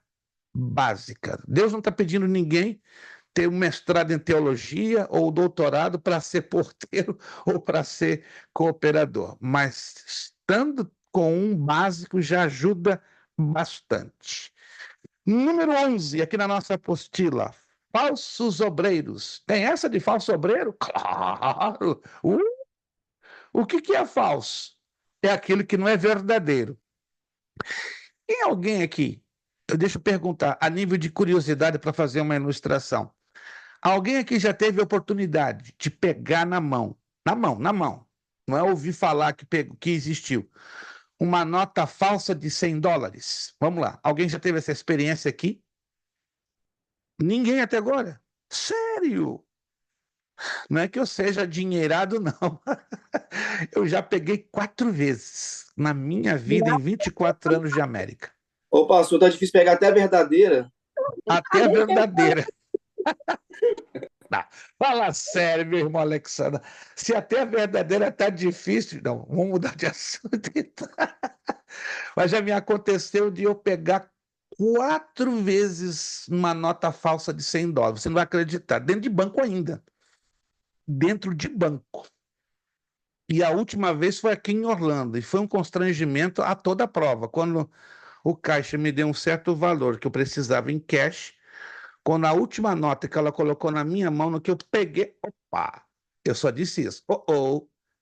básica. Deus não está pedindo ninguém ter um mestrado em teologia ou doutorado para ser porteiro ou para ser cooperador, mas estando com um básico já ajuda bastante. Número 11, aqui na nossa apostila, falsos obreiros. Tem essa de falso obreiro? Claro! O que é falso? É aquilo que não é verdadeiro. Tem alguém aqui, deixa eu perguntar, a nível de curiosidade para fazer uma ilustração. Alguém aqui já teve a oportunidade de pegar na mão, não é ouvir falar que existiu, uma nota falsa de $100? Vamos lá, alguém já teve essa experiência aqui? Ninguém até agora? Sério? Não é que eu seja adinheirado, não. Eu já peguei 4 vezes na minha vida em 24 anos de América. Ô, pastor, tá difícil pegar até a verdadeira. Até a verdadeira. Não, fala sério, meu irmão Alexandre. Se até a verdadeira tá difícil, não, vamos mudar de assunto. Então. Mas já me aconteceu de eu pegar 4 vezes uma nota falsa de $100. Você não vai acreditar. Dentro de banco ainda. Dentro de banco. E a última vez foi aqui em Orlando. E foi um constrangimento a toda a prova. Quando o caixa me deu um certo valor que eu precisava em cash, quando a última nota que ela colocou na minha mão, no que eu peguei, opa, eu só disse isso.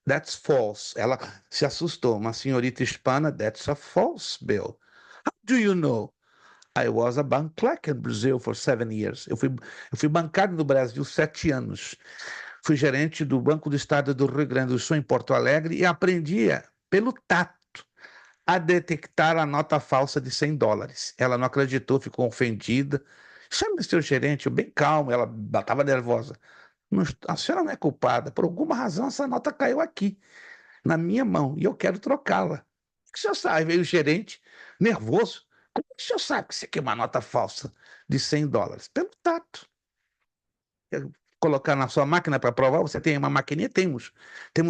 That's false. Ela se assustou. Uma senhorita hispana, that's a false bill. How do you know? I was a bank clerk in Brazil for 7 years. Eu fui bancário no Brasil 7 anos. Fui gerente do Banco do Estado do Rio Grande do Sul, em Porto Alegre, e aprendia pelo tato a detectar a nota falsa de $100. Ela não acreditou, ficou ofendida. Chame o seu gerente, eu bem calmo, ela estava nervosa. A senhora não é culpada, por alguma razão essa nota caiu aqui, na minha mão, e eu quero trocá-la. O que o senhor sabe? Veio o gerente, nervoso. Como é que o senhor sabe que isso aqui é uma nota falsa de $100? Pelo tato. Colocar na sua máquina para provar, você tem uma maquininha? Temos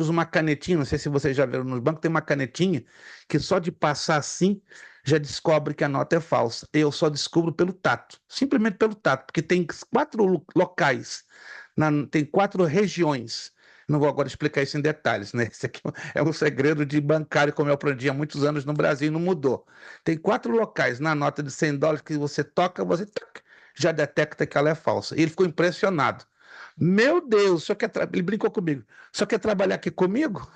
uma canetinha, não sei se vocês já viram nos bancos, tem uma canetinha que só de passar assim já descobre que a nota é falsa. Eu só descubro pelo tato, simplesmente pelo tato, porque tem 4 locais, tem 4 regiões. Não vou agora explicar isso em detalhes, né? Isso aqui é um segredo de bancário, como eu aprendi há muitos anos no Brasil e não mudou. Tem 4 locais na nota de $100 que você toca, você já detecta que ela é falsa. E ele ficou impressionado. Meu Deus, o senhor ele brincou comigo. O senhor quer trabalhar aqui comigo?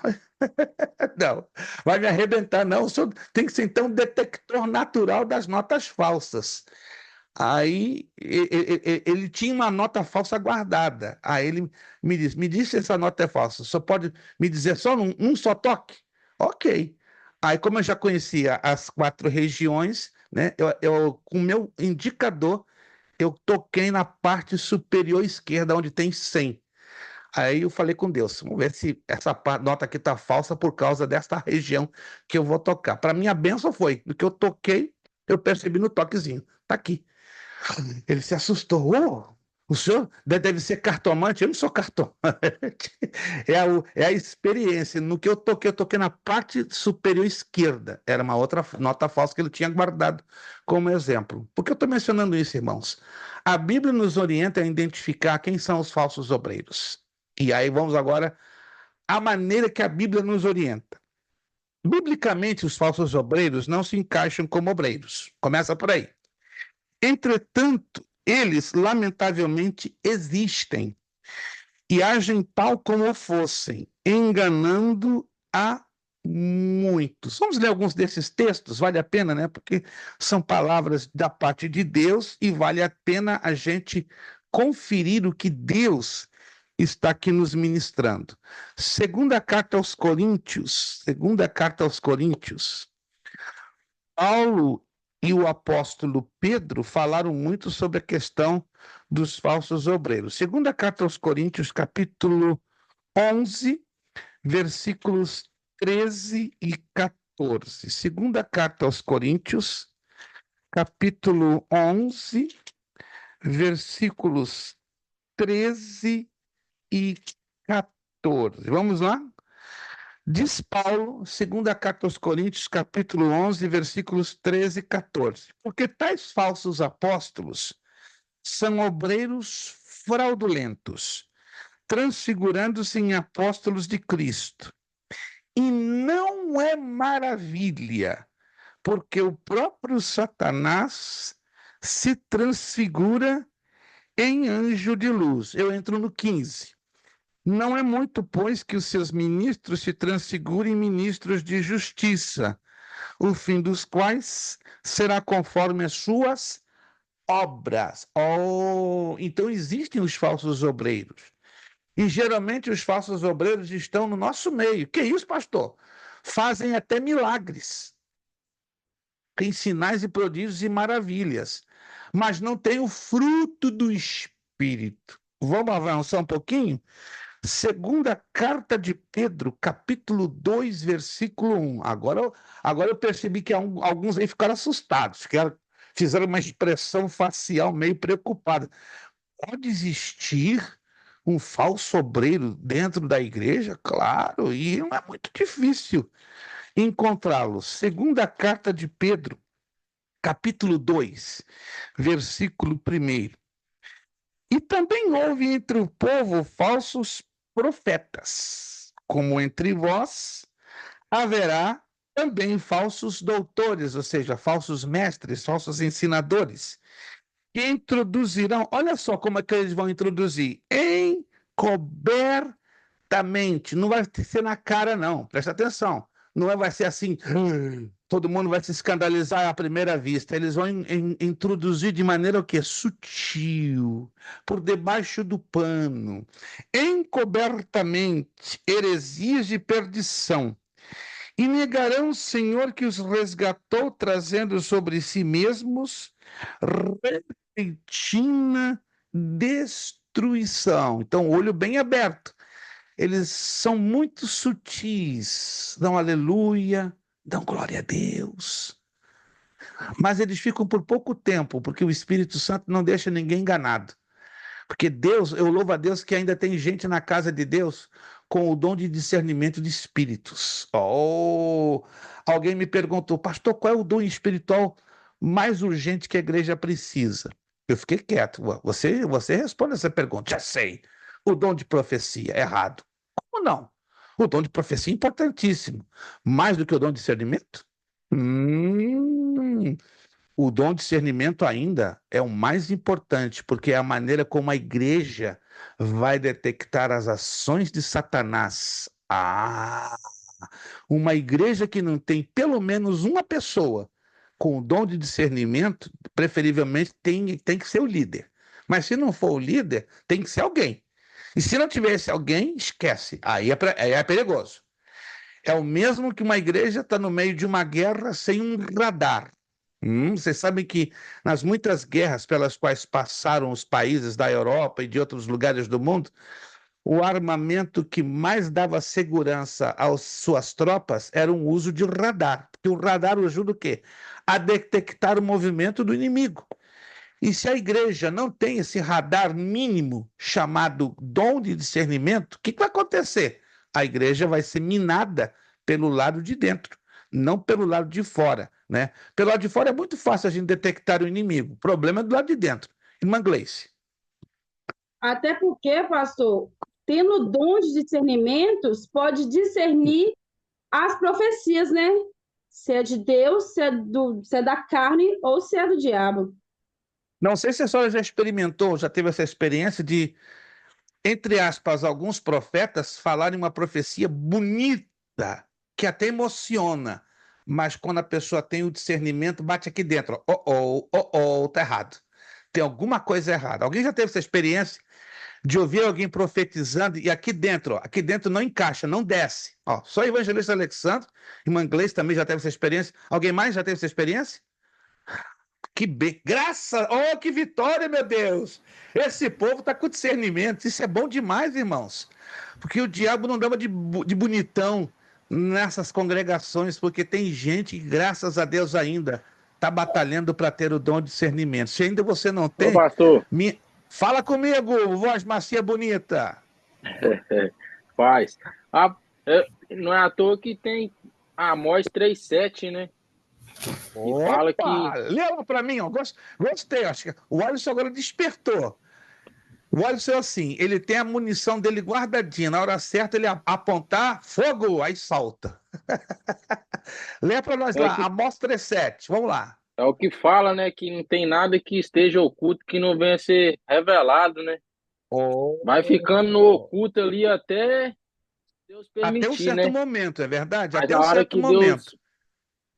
Não, vai me arrebentar, não. O senhor tem que ser, então, detector natural das notas falsas. Aí ele tinha uma nota falsa guardada. Aí ele me disse se essa nota é falsa. Só pode me dizer só um só toque? Ok. Aí, como eu já conhecia as 4 regiões, né, com o meu indicador, eu toquei na parte superior esquerda, onde tem 100. Aí eu falei com Deus, vamos ver se essa nota aqui está falsa por causa dessa região que eu vou tocar. Para mim, a benção foi, no que eu toquei, eu percebi no toquezinho. Está aqui. Ele se assustou. O senhor deve ser cartomante? Eu não sou cartomante. É a experiência. No que eu toquei na parte superior esquerda. Era uma outra nota falsa que ele tinha guardado como exemplo. Por que eu estou mencionando isso, irmãos? A Bíblia nos orienta a identificar quem são os falsos obreiros. E aí vamos agora à maneira que a Bíblia nos orienta. Biblicamente, os falsos obreiros não se encaixam como obreiros. Começa por aí. Entretanto, eles, lamentavelmente, existem e agem tal como fossem, enganando a muitos. Vamos ler alguns desses textos? Vale a pena, né? Porque são palavras da parte de Deus e vale a pena a gente conferir o que Deus está aqui nos ministrando. Segunda carta aos Coríntios, Paulo e o apóstolo Pedro falaram muito sobre a questão dos falsos obreiros. Segunda carta aos Coríntios, capítulo 11, versículos 13 e 14. Segunda carta aos Coríntios, capítulo 11, versículos 13 e 14. Vamos lá? Diz Paulo, segunda carta aos Coríntios, capítulo 11, versículos 13 e 14. Porque tais falsos apóstolos são obreiros fraudulentos, transfigurando-se em apóstolos de Cristo. E não é maravilha, porque o próprio Satanás se transfigura em anjo de luz. Eu entro no 15. Não é muito, pois, que os seus ministros se transfigurem em ministros de justiça, o fim dos quais será conforme as suas obras. Oh, então existem os falsos obreiros. E geralmente os falsos obreiros estão no nosso meio. Que isso, pastor? Fazem até milagres. Tem sinais e prodígios e maravilhas, mas não tem o fruto do Espírito. Vamos avançar um pouquinho? Segunda carta de Pedro, capítulo 2, versículo 1. Agora eu percebi que alguns aí ficaram assustados, que fizeram uma expressão facial meio preocupada. Pode existir um falso obreiro dentro da igreja? Claro, e não é muito difícil encontrá-lo. Segunda carta de Pedro, capítulo 2, versículo 1. E também houve entre o povo falsos profetas, como entre vós haverá também falsos doutores, ou seja, falsos mestres, falsos ensinadores, que introduzirão, olha só como é que eles vão introduzir, encobertamente, não vai ser na cara não, presta atenção, não vai ser assim, todo mundo vai se escandalizar à primeira vista, eles vão introduzir de maneira o quê? Sutil, por debaixo do pano, encobertamente, heresias de perdição, e negarão o Senhor que os resgatou, trazendo sobre si mesmos repentina destruição. Então, olho bem aberto. Eles são muito sutis, dão aleluia, dão glória a Deus. Mas eles ficam por pouco tempo, porque o Espírito Santo não deixa ninguém enganado. Porque Deus, eu louvo a Deus que ainda tem gente na casa de Deus com o dom de discernimento de espíritos. Oh, alguém me perguntou, pastor, qual é o dom espiritual mais urgente que a igreja precisa? Eu fiquei quieto. Você responde essa pergunta. Já sei. O dom de profecia. Errado. Como não? O dom de profecia é importantíssimo. Mais do que o dom de discernimento? O dom de discernimento ainda é o mais importante, porque é a maneira como a igreja vai detectar as ações de Satanás. Uma igreja que não tem pelo menos uma pessoa com o dom de discernimento, preferivelmente tem que ser o líder. Mas se não for o líder, tem que ser alguém. E se não tivesse alguém, esquece. Aí é perigoso. É o mesmo que uma igreja está no meio de uma guerra sem um radar. Vocês sabem que nas muitas guerras pelas quais passaram os países da Europa e de outros lugares do mundo, o armamento que mais dava segurança às suas tropas era o uso de radar. Porque o radar ajuda o quê? A detectar o movimento do inimigo. E se a igreja não tem esse radar mínimo chamado dom de discernimento, o que vai acontecer? A igreja vai ser minada pelo lado de dentro, não pelo lado de fora, né? Pelo lado de fora é muito fácil a gente detectar o inimigo. O problema é do lado de dentro. Irmã Gleice. Até porque, pastor, tendo dom de discernimentos, pode discernir as profecias, né? Se é de Deus, se é da carne ou se é do diabo. Não sei se a senhora já experimentou, já teve essa experiência de, entre aspas, alguns profetas falarem uma profecia bonita, que até emociona, mas quando a pessoa tem o discernimento, bate aqui dentro, tá errado. Tem alguma coisa errada. Alguém já teve essa experiência de ouvir alguém profetizando e aqui dentro não encaixa, não desce. Só o evangelista Alexandre, irmã Gleice também já teve essa experiência. Alguém mais já teve essa experiência? Que graça, que vitória, meu Deus! Esse povo está com discernimento, isso é bom demais, irmãos, porque o diabo não dava de bonitão, nessas congregações, porque tem gente que, graças a Deus, ainda está batalhando para ter o dom de discernimento. Se ainda você não Ô, tem, pastor, fala comigo, voz macia bonita. faz. Não é à toa que tem Amós 3:7, né? Que fala Opa! que Lê lá para mim, ó. Gostei, acho que o Alisson agora despertou. O Alisson é assim, ele tem a munição dele guardadinha, na hora certa ele apontar, fogo, aí salta. Lê para nós é, lá, que Amós 3:7, vamos lá. é o que fala, né? Que não tem nada que esteja oculto que não venha a ser revelado, né? Vai ficando no Oh. oculto ali até Deus Até um permitir, certo né? momento, é verdade? Mas Até a um hora certo que Deus momento.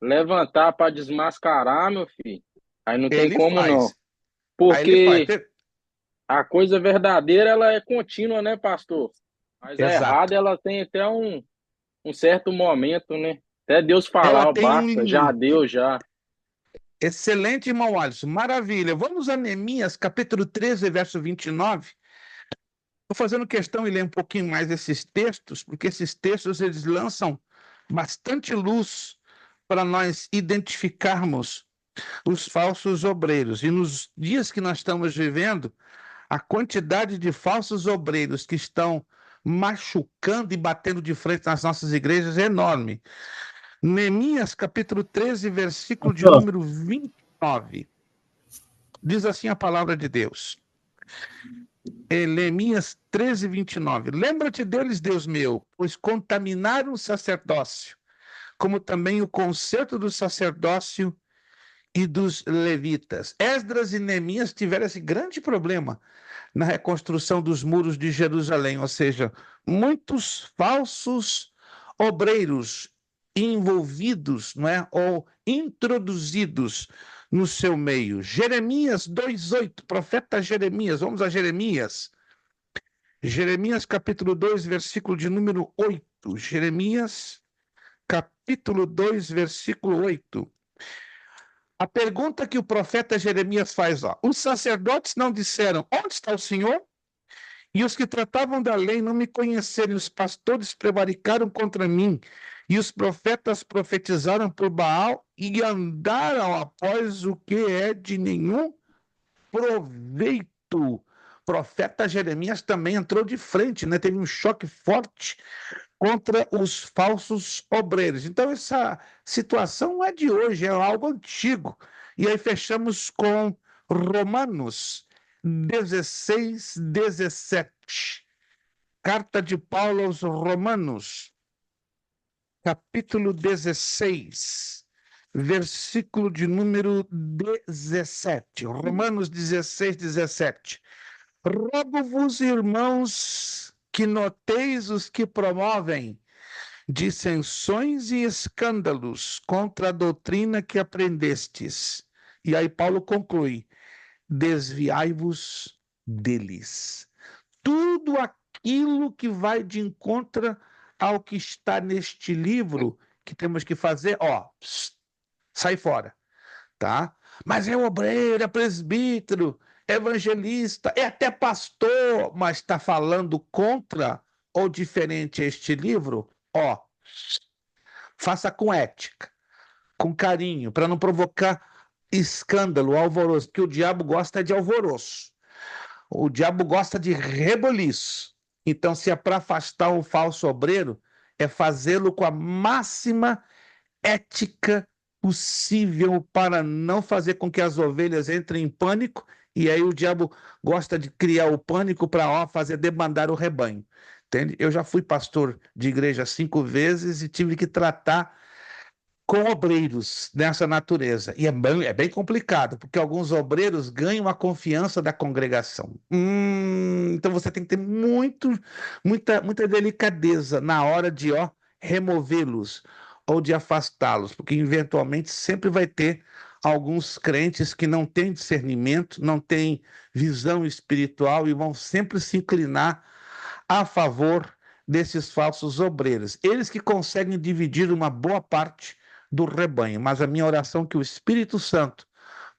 levantar para desmascarar, meu filho, aí não tem Ele como não. faz. Aí ele faz. Porque a coisa verdadeira, ela é contínua, né, pastor? Mas a errada, Exato. ela tem até um certo momento, né? Até Deus Ela falar, ó, tem basta, já um. deu, já. Excelente, irmão Alisson. Maravilha. Vamos a Neemias, capítulo 13, verso 29. Estou fazendo questão de ler um pouquinho mais esses textos, porque esses textos eles lançam bastante luz para nós identificarmos os falsos obreiros. E nos dias que nós estamos vivendo, a quantidade de falsos obreiros que estão machucando e batendo de frente nas nossas igrejas é enorme. Neemias, capítulo 13, versículo de Pastor, número 29. Diz assim a palavra de Deus. Neemias 13, 29. Lembra-te deles, Deus meu, pois contaminaram o sacerdócio, como também o concerto do sacerdócio e dos levitas. Esdras e Neemias tiveram esse grande problema na reconstrução dos muros de Jerusalém, ou seja, muitos falsos obreiros envolvidos, não é, ou introduzidos no seu meio. Jeremias 2:8, profeta Jeremias, vamos a Jeremias. Jeremias capítulo 2, versículo de número 8. Jeremias capítulo 2, versículo 8. A pergunta que o profeta Jeremias faz, ó, os sacerdotes não disseram, onde está o Senhor? E os que tratavam da lei não me conheceram, e os pastores prevaricaram contra mim, e os profetas profetizaram por Baal e andaram após o que é de nenhum proveito. O profeta Jeremias também entrou de frente, né? Teve um choque forte contra os falsos obreiros. Então, essa situação não é de hoje, é algo antigo. E aí fechamos com Romanos 16, 17. Carta de Paulo aos Romanos, capítulo 16, versículo de número 17. Romanos 16, 17. Rogo-vos, irmãos, que noteis os que promovem dissensões e escândalos contra a doutrina que aprendestes. E aí Paulo conclui: desviai-vos deles. Tudo aquilo que vai de encontro ao que está neste livro que temos que fazer, ó, sai fora, tá? Mas é obreiro, é presbítero, é evangelista, é até pastor, mas está falando contra ou diferente a este livro, ó, faça com ética, com carinho, para não provocar escândalo, alvoroço, porque o diabo gosta de alvoroço. O diabo gosta de reboliço. Então, se é para afastar o falso obreiro, é fazê-lo com a máxima ética possível para não fazer com que as ovelhas entrem em pânico, e aí o diabo gosta de criar o pânico para fazer debandar o rebanho. Entende? Eu já fui pastor de igreja 5 vezes e tive que tratar com obreiros dessa natureza. E é bem complicado, porque alguns obreiros ganham a confiança da congregação. Então você tem que ter muita delicadeza na hora de removê-los ou de afastá-los, porque eventualmente sempre vai ter alguns crentes que não têm discernimento, não têm visão espiritual e vão sempre se inclinar a favor desses falsos obreiros. Eles que conseguem dividir uma boa parte do rebanho, mas a minha oração é que o Espírito Santo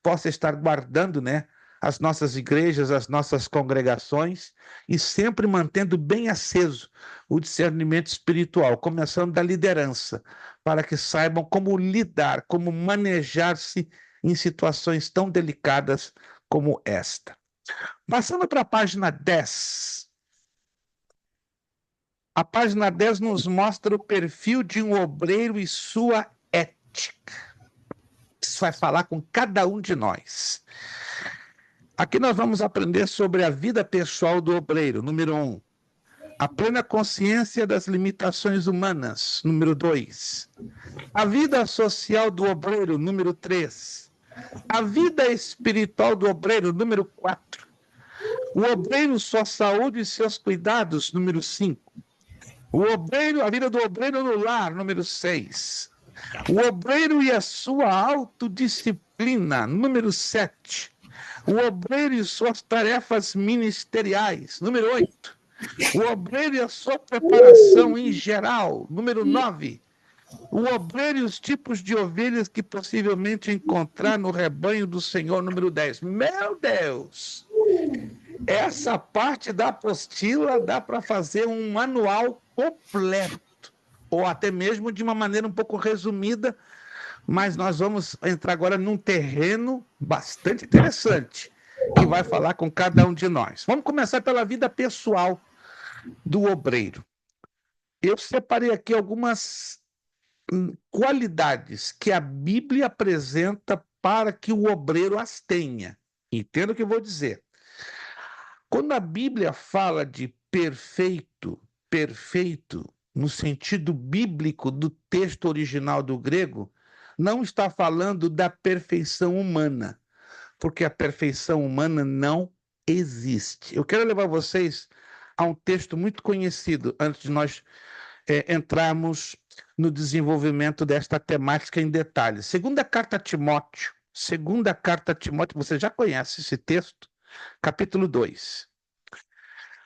possa estar guardando, né, as nossas igrejas, as nossas congregações, e sempre mantendo bem aceso o discernimento espiritual, começando da liderança, para que saibam como lidar, como manejar-se em situações tão delicadas como esta. Passando para a página 10. A página 10 nos mostra o perfil de um obreiro e sua ética. Isso vai falar com cada um de nós. Aqui nós vamos aprender sobre a vida pessoal do obreiro, número 1. A plena consciência das limitações humanas, número 2. A vida social do obreiro, número 3. A vida espiritual do obreiro, número 4. O obreiro, sua saúde e seus cuidados, número 5. A vida do obreiro no lar, número 6. O obreiro e a sua autodisciplina, número 7. O obreiro e suas tarefas ministeriais, número 8. O obreiro e a sua preparação em geral, número 9. O obreiro e os tipos de ovelhas que possivelmente encontrar no rebanho do Senhor, número 10. Meu Deus! Essa parte da apostila dá para fazer um manual completo, ou até mesmo de uma maneira um pouco resumida, mas nós vamos entrar agora num terreno bastante interessante, que vai falar com cada um de nós. Vamos começar pela vida pessoal do obreiro. Eu separei aqui algumas qualidades que a Bíblia apresenta para que o obreiro as tenha. Entenda o que eu vou dizer. Quando a Bíblia fala de perfeito, no sentido bíblico do texto original do grego, não está falando da perfeição humana, porque a perfeição humana não existe. Eu quero levar vocês a um texto muito conhecido, antes de nós entrarmos no desenvolvimento desta temática em detalhes. Segunda carta a Timóteo, você já conhece esse texto? Capítulo 2.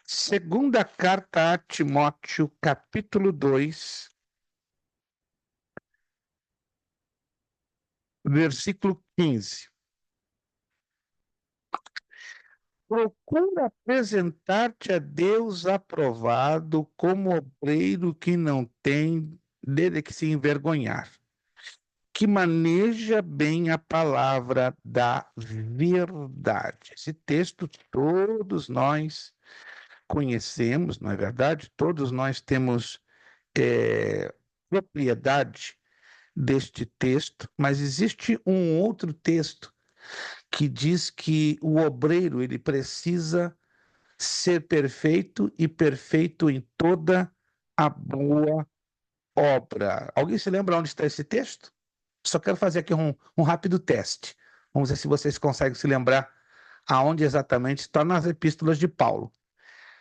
Segunda carta a Timóteo, capítulo 2, versículo 15. Procura apresentar-te a Deus aprovado como obreiro que não tem dele que se envergonhar, que maneja bem a palavra da verdade. Esse texto todos nós conhecemos, não é verdade? Todos nós temos propriedade deste texto, mas existe um outro texto que diz que o obreiro ele precisa ser perfeito e perfeito em toda a boa obra. Alguém se lembra onde está esse texto? Só quero fazer aqui um rápido teste. Vamos ver se vocês conseguem se lembrar aonde exatamente está nas epístolas de Paulo,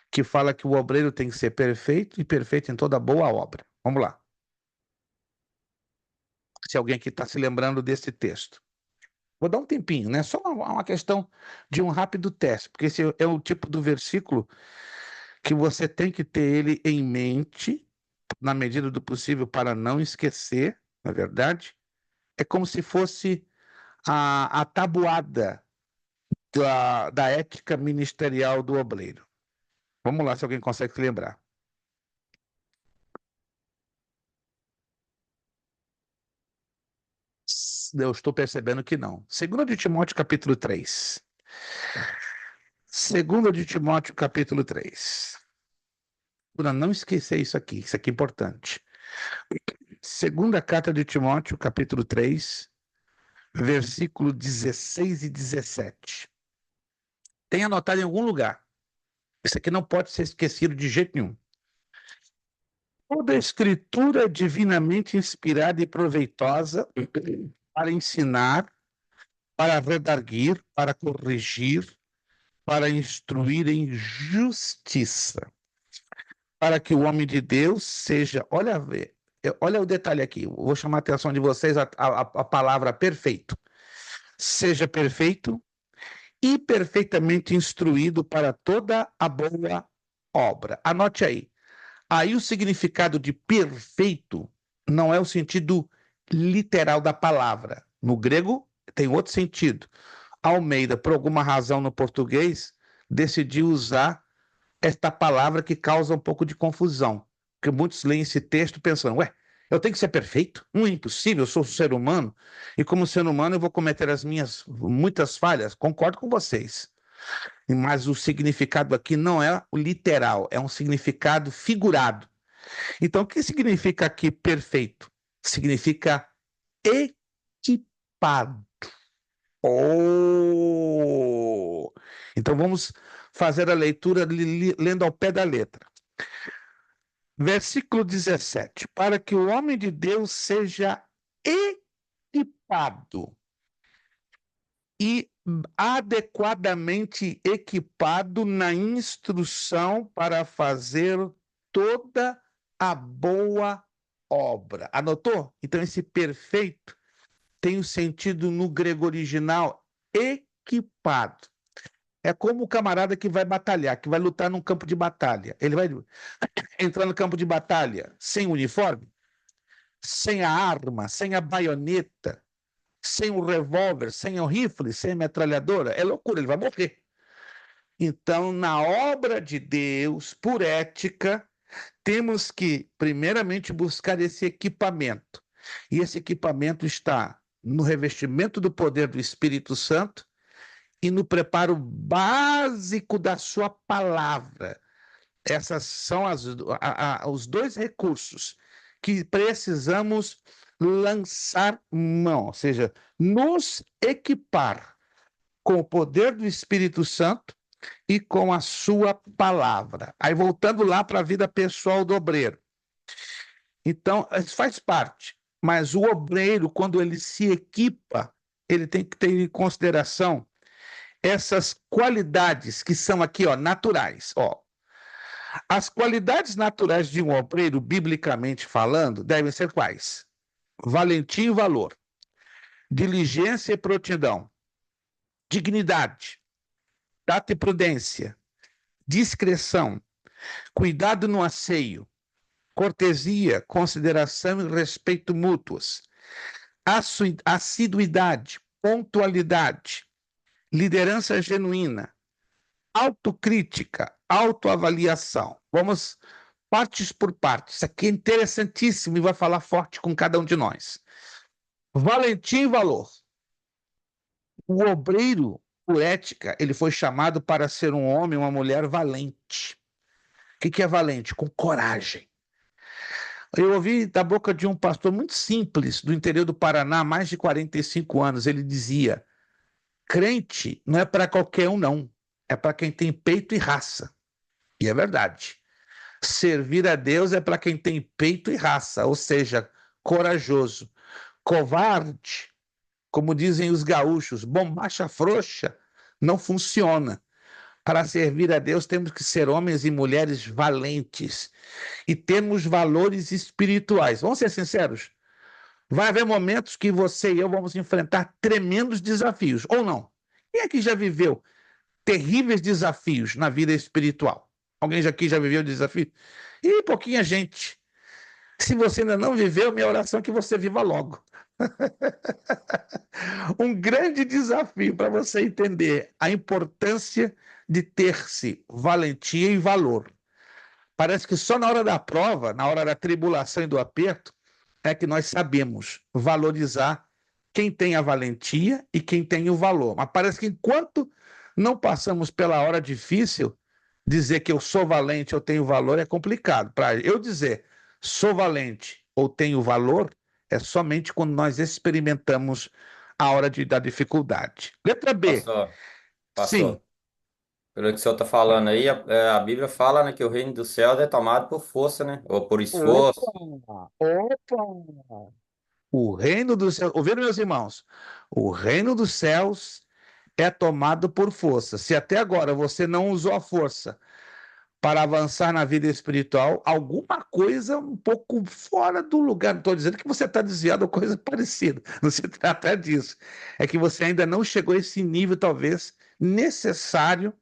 que fala que o obreiro tem que ser perfeito e perfeito em toda boa obra. Vamos lá. Se alguém aqui está se lembrando desse texto. Vou dar um tempinho, né? Só uma questão de um rápido teste, porque esse é o tipo do versículo que você tem que ter ele em mente, na medida do possível, para não esquecer, na verdade. É como se fosse a tabuada da ética ministerial do obreiro. Vamos lá, se alguém consegue se lembrar. Eu estou percebendo que não. 2 de Timóteo, capítulo 3. 2 de Timóteo, capítulo 3. Para não esquecer isso aqui é importante. Segunda carta de Timóteo, capítulo 3, versículo 16 e 17. Tem anotado em algum lugar. Isso aqui não pode ser esquecido de jeito nenhum. Toda a escritura é divinamente inspirada e proveitosa para ensinar, para redarguir, para corrigir, para instruir em justiça, para que o homem de Deus seja... Olha o detalhe aqui, vou chamar a atenção de vocês a palavra perfeito. Seja perfeito e perfeitamente instruído para toda a boa obra. Anote aí. Aí o significado de perfeito não é o sentido literal da palavra. No grego tem outro sentido. Almeida, por alguma razão no português, decidiu usar esta palavra que causa um pouco de confusão. Porque muitos leem esse texto pensando, ué, eu tenho que ser perfeito? Não é impossível, eu sou ser humano. E como ser humano eu vou cometer as minhas muitas falhas. Concordo com vocês. Mas o significado aqui não é o literal, é um significado figurado. Então, o que significa aqui perfeito? Significa equipado. Oh! Então, vamos fazer a leitura lendo ao pé da letra. Versículo 17. Para que o homem de Deus seja equipado e adequadamente equipado na instrução para fazer toda a boa obra. Anotou? Então, esse perfeito tem o sentido no grego original equipado. É como o camarada que vai batalhar, que vai lutar num campo de batalha. Ele vai entrar no campo de batalha sem uniforme, sem a arma, sem a baioneta, sem o revólver, sem o rifle, sem a metralhadora. É loucura, ele vai morrer. Então, na obra de Deus, por ética, temos que, primeiramente, buscar esse equipamento. E esse equipamento está no revestimento do poder do Espírito Santo e no preparo básico da sua palavra. Essas são os dois recursos que precisamos lançar mão, ou seja, nos equipar com o poder do Espírito Santo e com a sua palavra. Aí voltando lá para a vida pessoal do obreiro. Então, isso faz parte, mas o obreiro, quando ele se equipa, ele tem que ter em consideração essas qualidades que são aqui, ó, naturais, ó. As qualidades naturais de um obreiro, biblicamente falando, devem ser quais? Valentia e valor, diligência e prontidão, dignidade, tato e prudência, discrição, cuidado no asseio, cortesia, consideração e respeito mútuos, assiduidade, pontualidade, liderança genuína, autocrítica, autoavaliação. Vamos partes por partes. Isso aqui é interessantíssimo e vai falar forte com cada um de nós. Valentia e valor. O obreiro, por ética, ele foi chamado para ser um homem, uma mulher valente. O que é valente? Com coragem. Eu ouvi da boca de um pastor muito simples, do interior do Paraná, há mais de 45 anos, ele dizia, crente não é para qualquer um, não. É para quem tem peito e raça. E é verdade. Servir a Deus é para quem tem peito e raça, ou seja, corajoso. Covarde, como dizem os gaúchos, bombacha frouxa, não funciona. Para servir a Deus temos que ser homens e mulheres valentes e temos valores espirituais. Vamos ser sinceros? Vai haver momentos que você e eu vamos enfrentar tremendos desafios, ou não? Quem aqui já viveu terríveis desafios na vida espiritual? Alguém aqui já viveu desafio? E pouquinha gente. Se você ainda não viveu, minha oração é que você viva logo. Um grande desafio para você entender a importância de ter-se valentia e valor. Parece que só na hora da prova, na hora da tribulação e do aperto, é que nós sabemos valorizar quem tem a valentia e quem tem o valor. Mas parece que enquanto não passamos pela hora difícil, dizer que eu sou valente ou tenho valor é complicado. Para eu dizer sou valente ou tenho valor, é somente quando nós experimentamos a hora da dificuldade. Letra B. Pastor, Sim. pelo que o senhor está falando aí, a Bíblia fala, né, que o reino dos céus é tomado por força, né? Ou por esforço. Opa! O reino dos céus, ouviram, meus irmãos? O reino dos céus é tomado por força. Se até agora você não usou a força para avançar na vida espiritual, alguma coisa um pouco fora do lugar. Não estou dizendo que você está desviado ou coisa parecida. Não se trata disso. É que você ainda não chegou a esse nível, talvez, necessário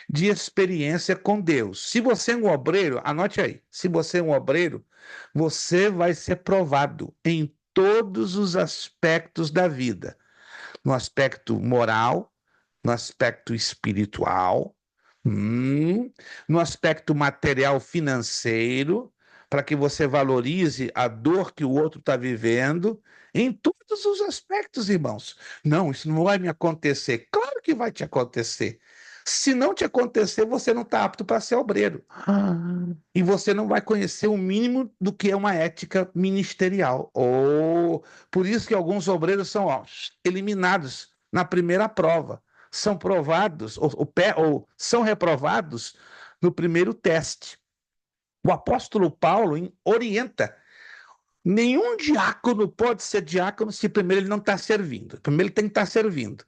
de experiência com Deus. Se você é um obreiro, anote aí. Se você é um obreiro, você vai ser provado em todos os aspectos da vida. no aspecto moral, no aspecto espiritual, no aspecto material financeiro, para que você valorize a dor que o outro está vivendo, em todos os aspectos, irmãos. Não, isso não vai me acontecer. Claro que vai te acontecer. Se não te acontecer, você não está apto para ser obreiro. E você não vai conhecer o mínimo do que é uma ética ministerial. Por isso que alguns obreiros são eliminados na primeira prova. São provados, ou são reprovados no primeiro teste. O apóstolo Paulo orienta: nenhum diácono pode ser diácono se primeiro ele não está servindo. Primeiro ele tem que estar servindo.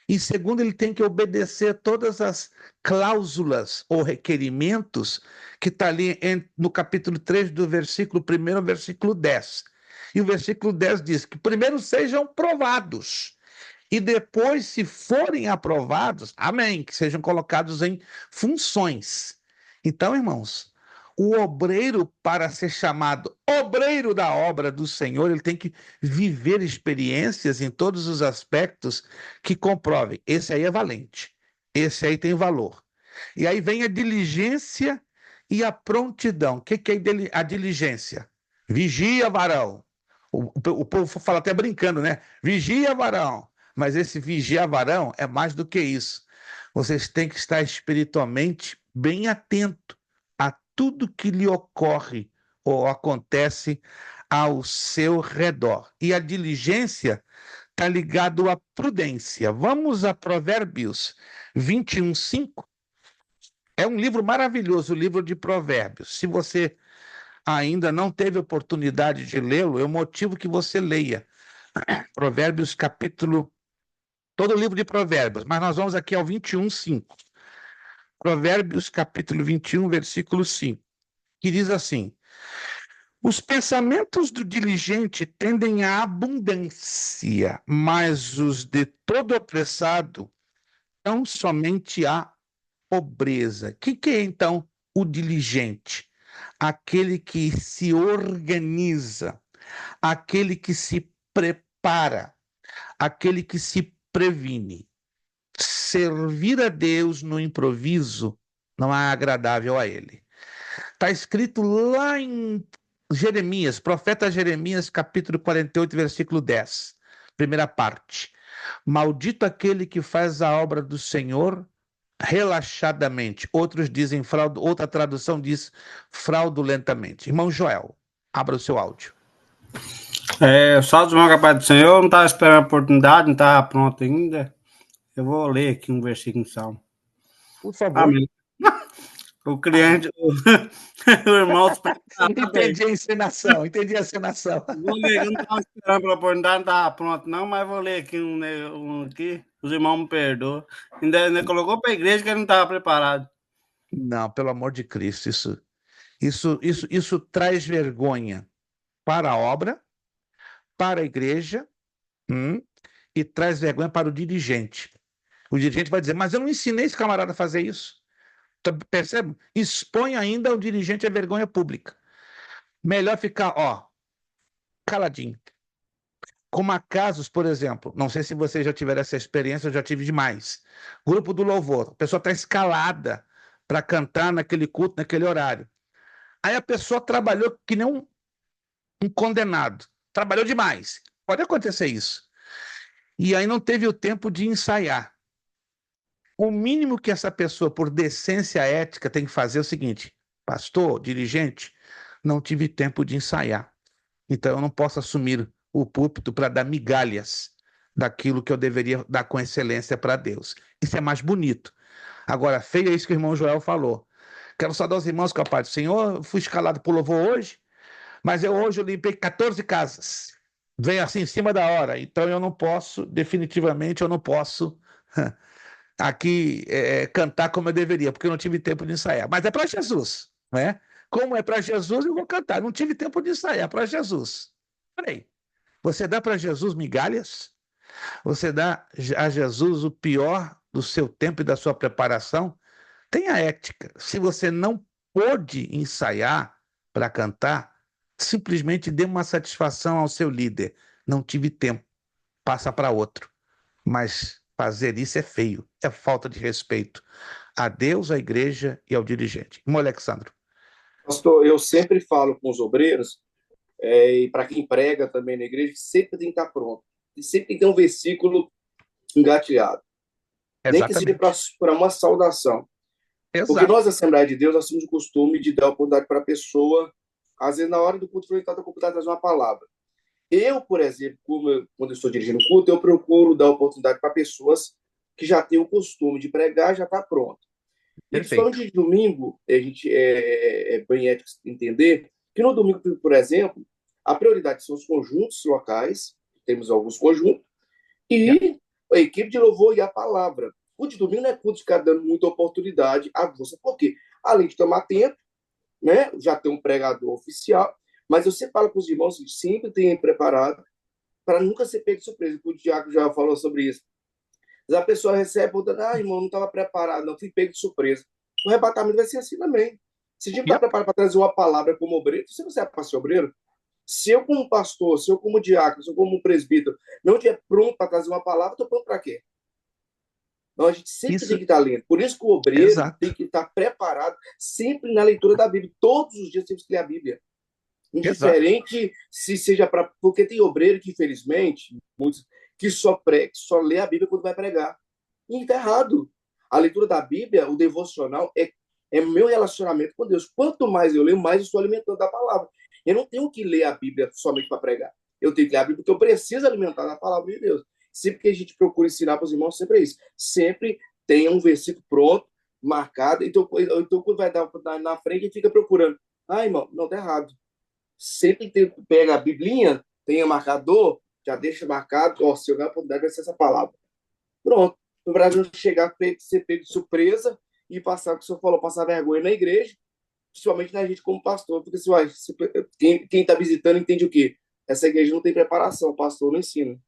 E segundo, ele tem que obedecer todas as cláusulas ou requerimentos que está ali no capítulo 3, do versículo 1 ao versículo 10. E o versículo 10 diz que primeiro sejam provados, e depois, se forem aprovados, amém, que sejam colocados em funções. Então, irmãos, o obreiro, para ser chamado obreiro da obra do Senhor, ele tem que viver experiências em todos os aspectos que comprovem. Esse aí é valente, esse aí tem valor. E aí vem a diligência e a prontidão. O que é a diligência? Vigia, varão. O povo fala até brincando, né? Vigia, varão. Mas esse vigia, varão, é mais do que isso. Vocês têm que estar espiritualmente bem atento a tudo que lhe ocorre ou acontece ao seu redor. E a diligência está ligado à prudência. Vamos a Provérbios 21:5. É um livro maravilhoso, o livro de Provérbios. Se você ainda não teve oportunidade de lê-lo, eu motivo que você leia. Provérbios todo o livro de Provérbios, mas nós vamos aqui ao 21:5. Provérbios capítulo 21, versículo 5, que diz assim: os pensamentos do diligente tendem à abundância, mas os de todo apressado são somente à pobreza. O que é então o diligente? Aquele que se organiza, aquele que se prepara, aquele que se previne. Servir a Deus no improviso não é agradável a ele. Está escrito lá em Jeremias, profeta Jeremias, capítulo 48, versículo 10, primeira parte. Maldito aquele que faz a obra do Senhor relaxadamente. Outros dizem outra tradução diz fraudulentamente. Irmão Joel, abra o seu áudio. Só dos irmãos, capaz do Senhor, não estava esperando a oportunidade, não estava pronto ainda. Eu vou ler aqui um versículo em Salmo. Por favor. Amém. O cliente, o irmão... Entendi a encenação. Vou ler, eu não estava esperando pela oportunidade, não estava pronto não, mas vou ler aqui um aqui, os irmãos me perdoam. Ainda colocou para a igreja que ele não estava preparado. Não, pelo amor de Cristo, isso traz vergonha para a obra, para a igreja, e traz vergonha para o dirigente. O dirigente vai dizer: mas eu não ensinei esse camarada a fazer isso. Percebe? Expõe ainda o dirigente à vergonha pública. Melhor ficar, caladinho. Como há casos, por exemplo, não sei se vocês já tiveram essa experiência, eu já tive demais. Grupo do louvor, a pessoa está escalada para cantar naquele culto, naquele horário. Aí a pessoa trabalhou que nem um condenado. Trabalhou demais. Pode acontecer isso. E aí não teve o tempo de ensaiar. O mínimo que essa pessoa, por decência ética, tem que fazer é o seguinte: pastor, dirigente, não tive tempo de ensaiar. Então eu não posso assumir o púlpito para dar migalhas daquilo que eu deveria dar com excelência para Deus. Isso é mais bonito. Agora, feio é isso que o irmão Joel falou. Quero saudar os irmãos com a paz do Senhor. Eu fui escalado para o louvor hoje, mas hoje eu limpei 14 casas. Venho assim em cima da hora. Então eu não posso, definitivamente, eu não posso aqui cantar como eu deveria, porque eu não tive tempo de ensaiar. Mas é para Jesus, né? Como é para Jesus, eu vou cantar. Não tive tempo de ensaiar, para Jesus. Peraí, você dá para Jesus migalhas? Você dá a Jesus o pior do seu tempo e da sua preparação? Tenha ética. Se você não pôde ensaiar para cantar, simplesmente dê uma satisfação ao seu líder. Não tive tempo. Passa para outro. Mas fazer isso é feio, é falta de respeito a Deus, à igreja e ao dirigente. Irmão Alexandre. Pastor, eu sempre falo com os obreiros, e para quem prega também na igreja, sempre tem que estar pronto. E sempre tem que ter um versículo engatilhado. Nem que seja Exatamente. para uma saudação. Porque nós, Exato. da Assembleia de Deus, nós temos o costume de dar oportunidade para a pessoa, às vezes na hora do culto, está a oportunidade de trazer uma palavra. Eu, por exemplo, quando eu estou dirigindo o culto, eu procuro dar oportunidade para pessoas que já têm o costume de pregar, já está pronto. E Perfeito. principalmente de domingo, a gente é bem ético entender que no domingo, por exemplo, a prioridade são os conjuntos locais, temos alguns conjuntos, Yeah. e a equipe de louvor e a palavra. O de domingo não é culto ficar dando muita oportunidade à você. Por quê? Além de tomar tempo, né? Já tem um pregador oficial, mas eu sempre falo com os irmãos que sempre tenham preparado para nunca ser pego de surpresa. O Tiago já falou sobre isso. Mas a pessoa recebe, perguntando, irmão, não estava preparado, não, fui pego de surpresa. O arrebatamento vai ser assim também. Se a gente está Yep. preparado para trazer uma palavra como obreiro, se você é para ser obreiro, se eu como pastor, se eu como diácono, se eu como presbítero, não estiver pronto para trazer uma palavra, estou pronto para quê? Então, a gente sempre tem Isso, que estar lendo. Por isso que o obreiro tem exato. que estar preparado sempre na leitura da Bíblia. Todos os dias temos que ler a Bíblia. Exato. Indiferente se seja para... Porque tem obreiro que, infelizmente, muitos, que só lê a Bíblia quando vai pregar. E está errado. A leitura da Bíblia, o devocional, é meu relacionamento com Deus. Quanto mais eu leio, mais eu estou alimentando da palavra. Eu não tenho que ler a Bíblia somente para pregar. Eu tenho que ler a Bíblia porque eu preciso alimentar da palavra de Deus. Sempre que a gente procura ensinar para os irmãos, sempre é isso. Sempre tenha um versículo pronto, marcado. Então quando vai dar na frente, a gente fica procurando. Irmão, não, está errado. Sempre pega a Biblinha, tenha marcador, já deixa marcado, se eu ganhar a oportunidade, vai ser essa palavra. Pronto. No Brasil, chegar, ser pego de surpresa e passar o que o senhor falou, passar vergonha na igreja, principalmente na gente como pastor, porque quem está visitando entende o quê? Essa igreja não tem preparação, o pastor não ensina.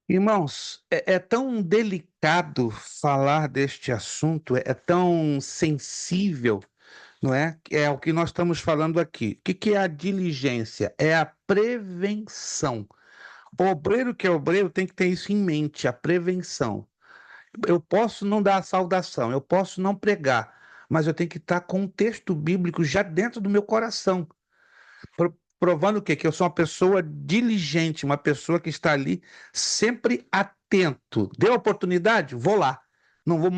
Irmãos, é tão delicado falar deste assunto, é tão sensível, não é? É o que nós estamos falando aqui. O que é a diligência? É a prevenção. O obreiro que é obreiro tem que ter isso em mente, a prevenção. Eu posso não dar a saudação, eu posso não pregar, mas eu tenho que estar com um texto bíblico já dentro do meu coração, provando o quê? Que eu sou uma pessoa diligente, uma pessoa que está ali sempre atento. Deu oportunidade? Vou lá. Não vou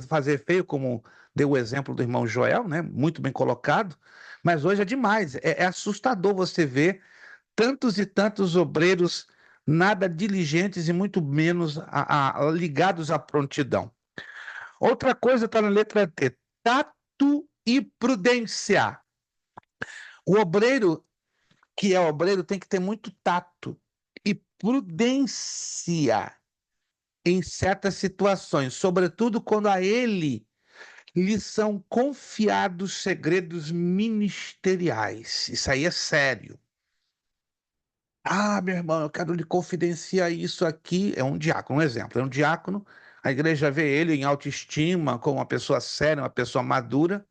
fazer feio, como deu o exemplo do irmão Joel, né? Muito bem colocado, mas hoje é demais. É assustador você ver tantos e tantos obreiros nada diligentes e muito menos ligados à prontidão. Outra coisa está na letra T, tato e prudência. O obreiro que é obreiro tem que ter muito tato e prudência em certas situações, sobretudo quando a ele lhe são confiados segredos ministeriais. Isso aí é sério. Meu irmão, eu quero lhe confidenciar isso aqui. É um diácono, um exemplo. É um diácono, a igreja vê ele em autoestima, como uma pessoa séria, uma pessoa madura,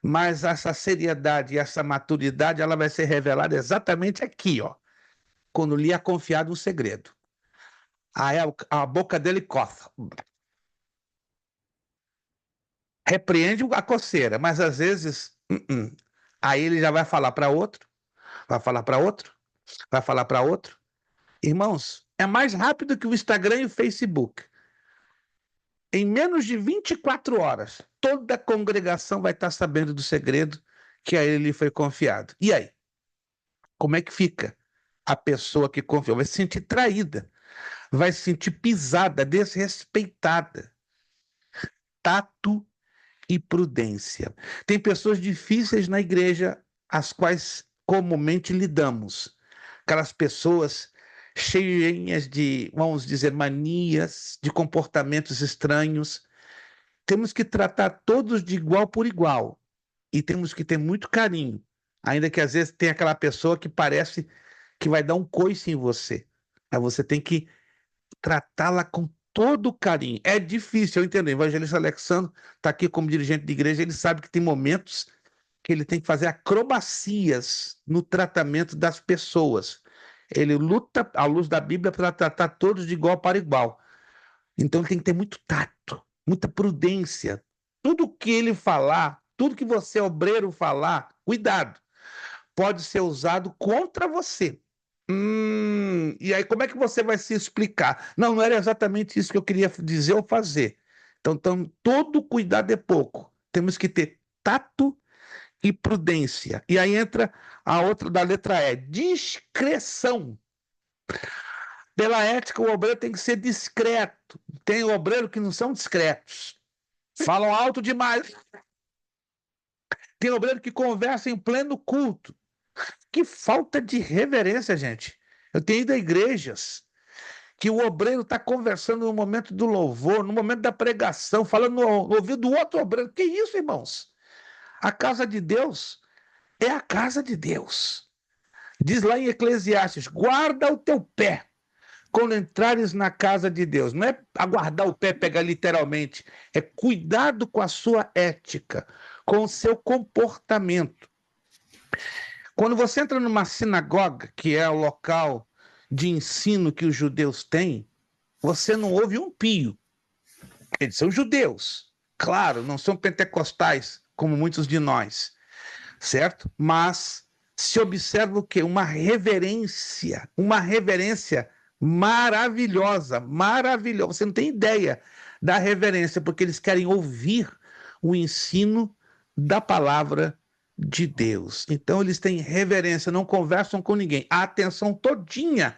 mas essa seriedade e essa maturidade, ela vai ser revelada exatamente aqui, ó, quando lhe é confiado um segredo. Aí a boca dele coça. Repreende a coceira, mas às vezes, aí ele já vai falar para outro, vai falar para outro, vai falar para outro. Irmãos, é mais rápido que o Instagram e o Facebook. Em menos de 24 horas, toda a congregação vai estar sabendo do segredo que a ele foi confiado. E aí? Como é que fica? A pessoa que confiou vai se sentir traída, vai se sentir pisada, desrespeitada. Tato e prudência. Tem pessoas difíceis na igreja, as quais comumente lidamos. Aquelas pessoas cheias de, vamos dizer, manias, de comportamentos estranhos. Temos que tratar todos de igual por igual e temos que ter muito carinho, ainda que às vezes tenha aquela pessoa que parece que vai dar um coice em você. Mas você tem que tratá-la com todo carinho. É difícil, eu entendo. O evangelista Alexandre está aqui como dirigente de igreja, ele sabe que tem momentos que ele tem que fazer acrobacias no tratamento das pessoas. Ele luta à luz da Bíblia para tratar todos de igual para igual. Então ele tem que ter muito tato, muita prudência. Tudo que ele falar, tudo que você, obreiro, falar, cuidado, pode ser usado contra você. E aí como é que você vai se explicar? Não, não era exatamente isso que eu queria dizer ou fazer. Então, todo cuidado é pouco. Temos que ter tato e prudência. E aí entra a outra da letra E, discreção. Pela ética, o obreiro tem que ser discreto. Tem obreiro que não são discretos. Falam alto demais. Tem obreiro que conversa em pleno culto. Que falta de reverência, gente. Eu tenho ido a igrejas que o obreiro está conversando no momento do louvor, no momento da pregação, falando no ouvido do outro obreiro. Que isso, irmãos? A casa de Deus é a casa de Deus. Diz lá em Eclesiastes: guarda o teu pé quando entrares na casa de Deus. Não é aguardar o pé, pegar literalmente. É cuidado com a sua ética, com o seu comportamento. Quando você entra numa sinagoga, que é o local de ensino que os judeus têm, você não ouve um pio. Eles são judeus. Claro, não são pentecostais, como muitos de nós, certo? Mas se observa o quê? Uma reverência maravilhosa, maravilhosa. Você não tem ideia da reverência, porque eles querem ouvir o ensino da palavra de Deus. Então eles têm reverência, não conversam com ninguém. A atenção todinha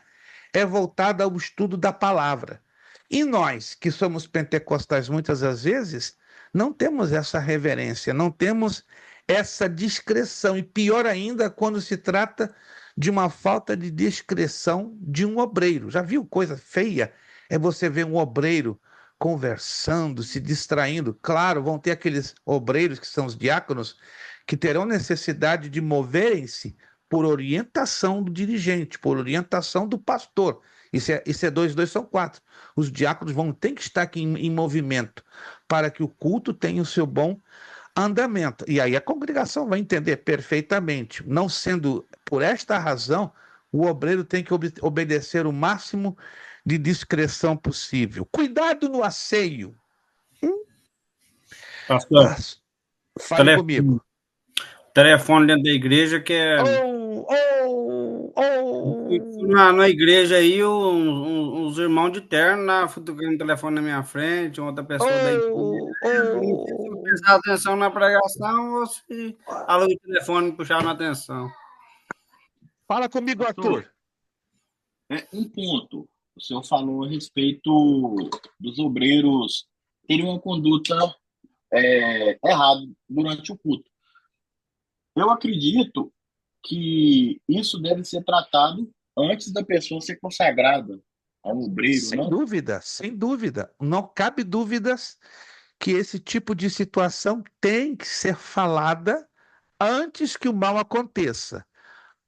é voltada ao estudo da palavra. E nós, que somos pentecostais muitas das vezes, não temos essa reverência, não temos essa discrição. E pior ainda quando se trata de uma falta de discrição de um obreiro. Já viu coisa feia? É você ver um obreiro conversando, se distraindo. Claro, vão ter aqueles obreiros que são os diáconos que terão necessidade de moverem-se por orientação do dirigente, por orientação do pastor. Isso é 2, 2 são 4. Os diáconos vão ter que estar aqui em movimento para que o culto tenha o seu bom andamento. E aí a congregação vai entender perfeitamente. Não sendo por esta razão, o obreiro tem que obedecer o máximo de discrição possível. Cuidado no asseio. Pastor, Fale comigo. telefone dentro da igreja que é. Na igreja aí, uns irmãos de terno lá, futucando o telefone na minha frente, outra pessoa da igreja. Prestar atenção na pregação ou se a luz do telefone puxar na atenção. Fala comigo, Arthur. Um ponto. O senhor falou a respeito dos obreiros terem uma conduta errada durante o culto. Eu acredito que isso deve ser tratado antes da pessoa ser consagrada ao obreiro, Sem dúvida, sem dúvida. Não cabe dúvidas que esse tipo de situação tem que ser falada antes que o mal aconteça.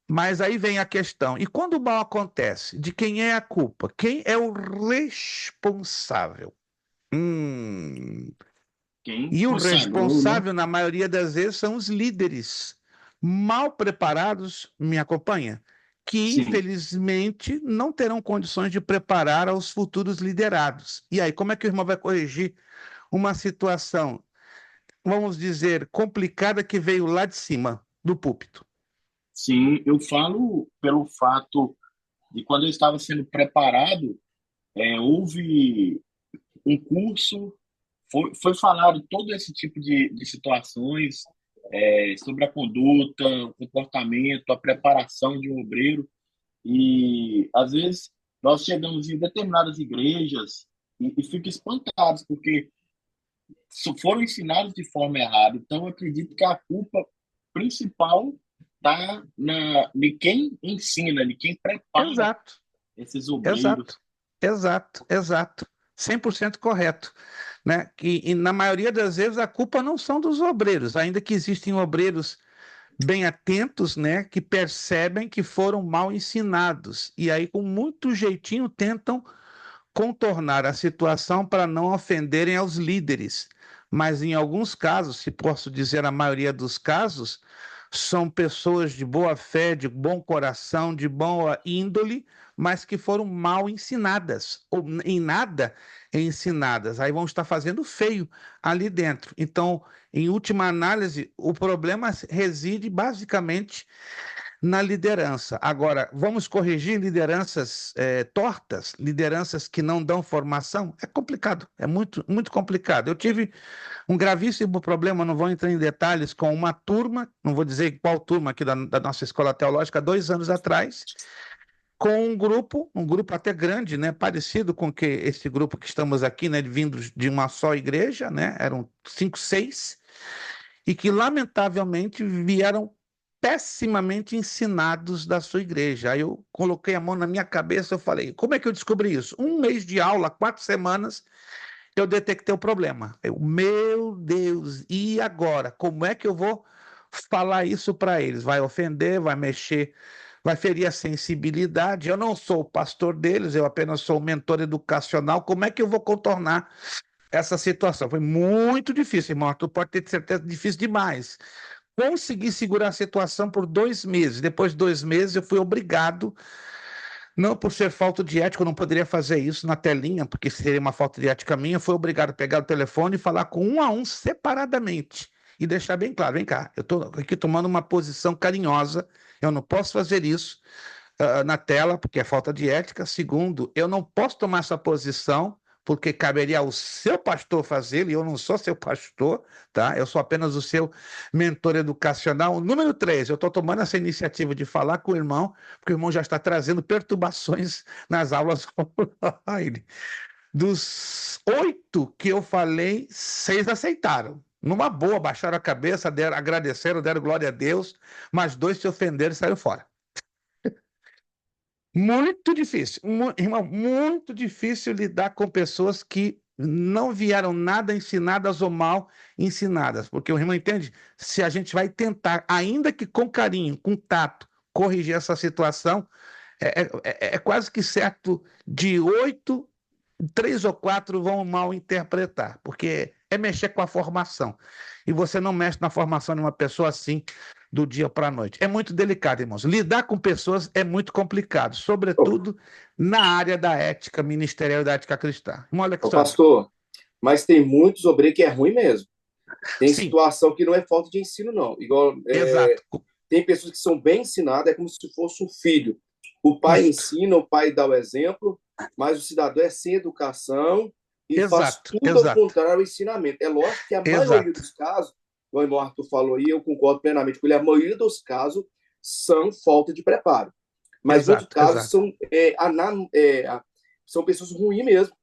Mas aí vem a questão, e quando o mal acontece, de quem é a culpa? Quem é o responsável? E o responsável, na maioria das vezes, são os líderes mal preparados, me acompanha? Que, Sim. infelizmente, não terão condições de preparar aos futuros liderados. E aí, como é que o irmão vai corrigir uma situação, vamos dizer, complicada que veio lá de cima do púlpito? Sim, eu falo pelo fato de quando eu estava sendo preparado, houve um curso, foi falado todo esse tipo de situações, sobre a conduta, o comportamento, a preparação de um obreiro. E, às vezes, nós chegamos em determinadas igrejas e ficamos espantados, porque foram ensinados de forma errada. Então, eu acredito que a culpa principal está de quem ensina, de quem prepara esses obreiros. Exato. 100% correto. Né? E na maioria das vezes a culpa não são dos obreiros, ainda que existem obreiros bem atentos, né, que percebem que foram mal ensinados e aí com muito jeitinho tentam contornar a situação para não ofenderem aos líderes. Mas em alguns casos, se posso dizer a maioria dos casos, são pessoas de boa fé, de bom coração, de boa índole, mas que foram mal ensinadas, ou em nada ensinadas. Aí vão estar fazendo feio ali dentro. Então, em última análise, o problema reside basicamente na liderança. Agora, vamos corrigir lideranças tortas, lideranças que não dão formação? É complicado, é muito, muito complicado. Eu tive um gravíssimo problema, não vou entrar em detalhes, com uma turma, não vou dizer qual turma aqui da nossa escola teológica, 2 anos atrás, com um grupo até grande, né, parecido com que esse grupo que estamos aqui, né, vindos de uma só igreja, né, eram 5, 6, e que lamentavelmente vieram pessimamente ensinados da sua igreja. Aí eu coloquei a mão na minha cabeça, eu falei, como é que eu descobri isso? 1 mês de aula, 4 semanas, eu detectei o problema. Meu Deus, e agora? Como é que eu vou falar isso para eles? Vai ofender, vai mexer, vai ferir a sensibilidade. Eu não sou o pastor deles, eu apenas sou o mentor educacional. Como é que eu vou contornar essa situação? Foi muito difícil, irmão. Tu pode ter certeza, difícil demais. Consegui segurar a situação por 2 meses. Depois de 2 meses, eu fui obrigado, não por ser falta de ética, eu não poderia fazer isso na telinha, porque seria uma falta de ética minha. Fui obrigado a pegar o telefone e falar com um a um separadamente. E deixar bem claro: vem cá, eu estou aqui tomando uma posição carinhosa, eu não posso fazer isso na tela, porque é falta de ética. Segundo, eu não posso tomar essa posição, porque caberia ao seu pastor fazê-lo, e eu não sou seu pastor, tá? Eu sou apenas o seu mentor educacional. Número 3, eu estou tomando essa iniciativa de falar com o irmão, porque o irmão já está trazendo perturbações nas aulas online. Dos 8 que eu falei, 6 aceitaram. Numa boa, baixaram a cabeça, agradeceram, deram glória a Deus, mas 2 se ofenderam e saíram fora. Muito difícil, irmão, muito difícil lidar com pessoas que não vieram nada ensinadas ou mal ensinadas, porque o irmão entende, se a gente vai tentar, ainda que com carinho, com tato, corrigir essa situação, é quase que certo de 8, 3 ou 4 vão mal interpretar, porque é mexer com a formação. E você não mexe na formação de uma pessoa assim do dia para a noite. É muito delicado, irmãos. Lidar com pessoas é muito complicado, sobretudo na área da ética ministerial e da ética cristã. Irmão Ô, Alexandre. pastor, mas tem muitos obreiros que é ruim mesmo. Tem Sim, situação que não é falta de ensino, não. Igual, exato. tem pessoas que são bem ensinadas, é como se fosse um filho. O pai Isto. ensina, o pai dá o exemplo, mas o cidadão é sem educação e faz Exato, tudo ao exato, contrário ao ensinamento. É lógico que a maioria exato, dos casos, o irmão Arthur falou aí, eu concordo plenamente com ele, a maioria dos casos são falta de preparo. Mas outros exato, casos exato, são pessoas ruins mesmo,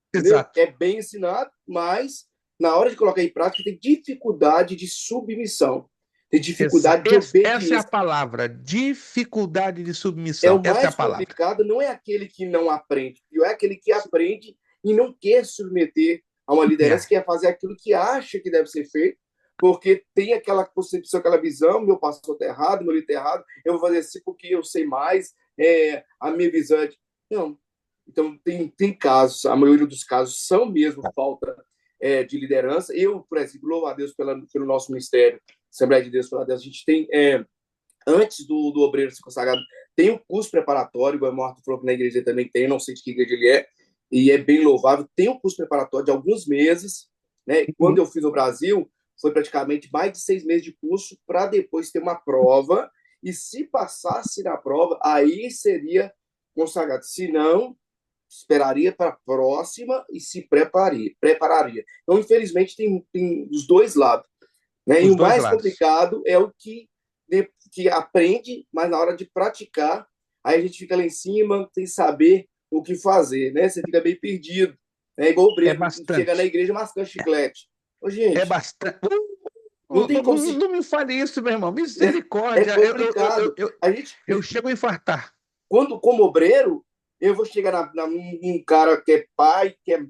entendeu? exato. É bem ensinado, mas na hora de colocar em prática tem dificuldade de submissão, tem dificuldade de Essa é a obediência. palavra, dificuldade de É submissão. o Essa é a mais palavra. complicado, não é aquele que não aprende, pior é aquele que aprende e não quer submeter a uma liderança, É, quer fazer aquilo que acha que deve ser feito, porque tem aquela concepção, aquela visão, meu pastor está errado, meu líder está errado, eu vou fazer assim porque eu sei mais, a minha visão é de... Não. Então, tem casos, a maioria dos casos são mesmo falta de liderança. Eu, por exemplo, louvo a Deus pelo nosso ministério, Assembleia de Deus, pela Deus, a gente tem antes do obreiro ser consagrado, tem um curso preparatório, o irmão Arthur falou que na igreja também tem, não sei de que igreja ele é, e é bem louvável. Tem um curso preparatório de alguns meses, né? E quando eu fiz no Brasil, foi praticamente mais de 6 meses de curso para depois ter uma prova, e se passasse na prova, aí seria consagrado. Se não, esperaria para a próxima e se prepararia. Então, infelizmente, tem os dois lados. Né? E os o dois mais lados. complicado é o que aprende, mas na hora de praticar, aí a gente fica lá em cima sem saber o que fazer, né? Você fica meio perdido. É igual o É obreiro, chega na bastante. igreja mascando chiclete. Ô, É gente, bastante. não tem como Não me fale isso, meu irmão. É Misericórdia. complicado. A gente, Eu chego a infartar. como obreiro, eu vou chegar num cara que é pai, que é,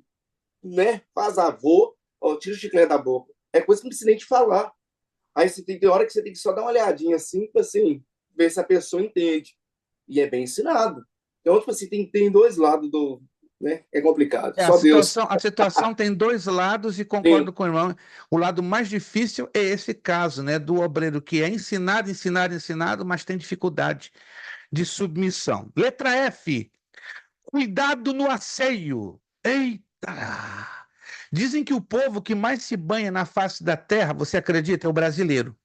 né, faz avô, ó, tira o chiclete da boca. É coisa que não precisa nem te falar. Aí você tem hora que você tem que só dar uma olhadinha assim, tipo assim, ver se a pessoa entende. E é bem ensinado. Então, tipo assim, tem dois lados né? É complicado. A Só Deus. situação tem dois lados e Sim. concordo com o irmão. O lado mais difícil é esse caso, né, do obreiro que é ensinado, ensinado, ensinado, mas tem dificuldade de submissão. Letra F. Cuidado no asseio. Eita! Dizem que o povo que mais se banha na face da terra, você acredita, é o brasileiro.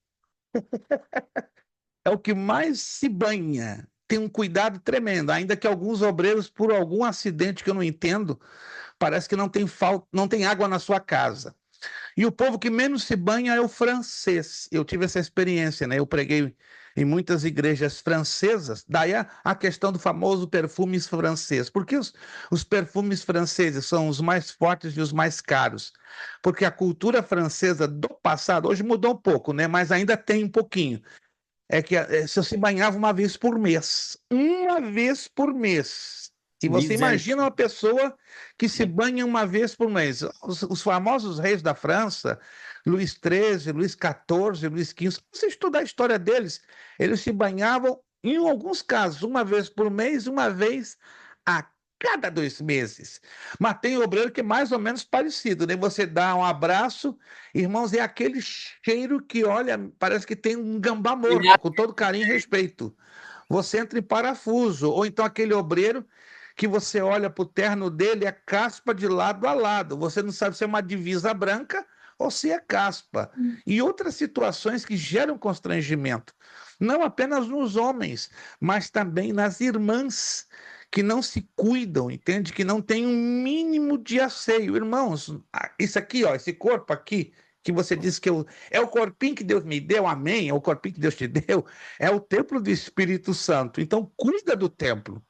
É o que mais se banha. Tem um cuidado tremendo, ainda que alguns obreiros, por algum acidente que eu não entendo, parece que não tem água na sua casa. E o povo que menos se banha é o francês. Eu tive essa experiência, né? Eu preguei em muitas igrejas francesas, daí a questão do famoso perfumes francês. Por que os perfumes franceses são os mais fortes e os mais caros? Porque a cultura francesa do passado, hoje mudou um pouco, né? Mas ainda tem um pouquinho. É que se eu se banhava uma vez por mês. Uma vez por mês. E você imagina uma pessoa que se banha uma vez por mês. Os famosos reis da França, Luís XIII, Luís XIV, Luís XV, se você estudar a história deles, eles se banhavam, em alguns casos, uma vez por mês, uma vez a cada 2 meses. Mas tem obreiro que é mais ou menos parecido, né? Você dá um abraço, irmãos, é aquele cheiro que, olha, parece que tem um gambá morto, com todo carinho e respeito. Você entra em parafuso, ou então aquele obreiro que você olha para o terno dele, é caspa de lado a lado. Você não sabe se é uma divisa branca ou se é caspa. E outras situações que geram constrangimento, não apenas nos homens, mas também nas irmãs que não se cuidam, entende? Que não tem um mínimo de asseio. Irmãos, isso aqui, ó, esse corpo aqui, que você disse que é o corpinho que Deus me deu, amém? É o corpinho que Deus te deu, é o templo do Espírito Santo. Então, cuida do templo,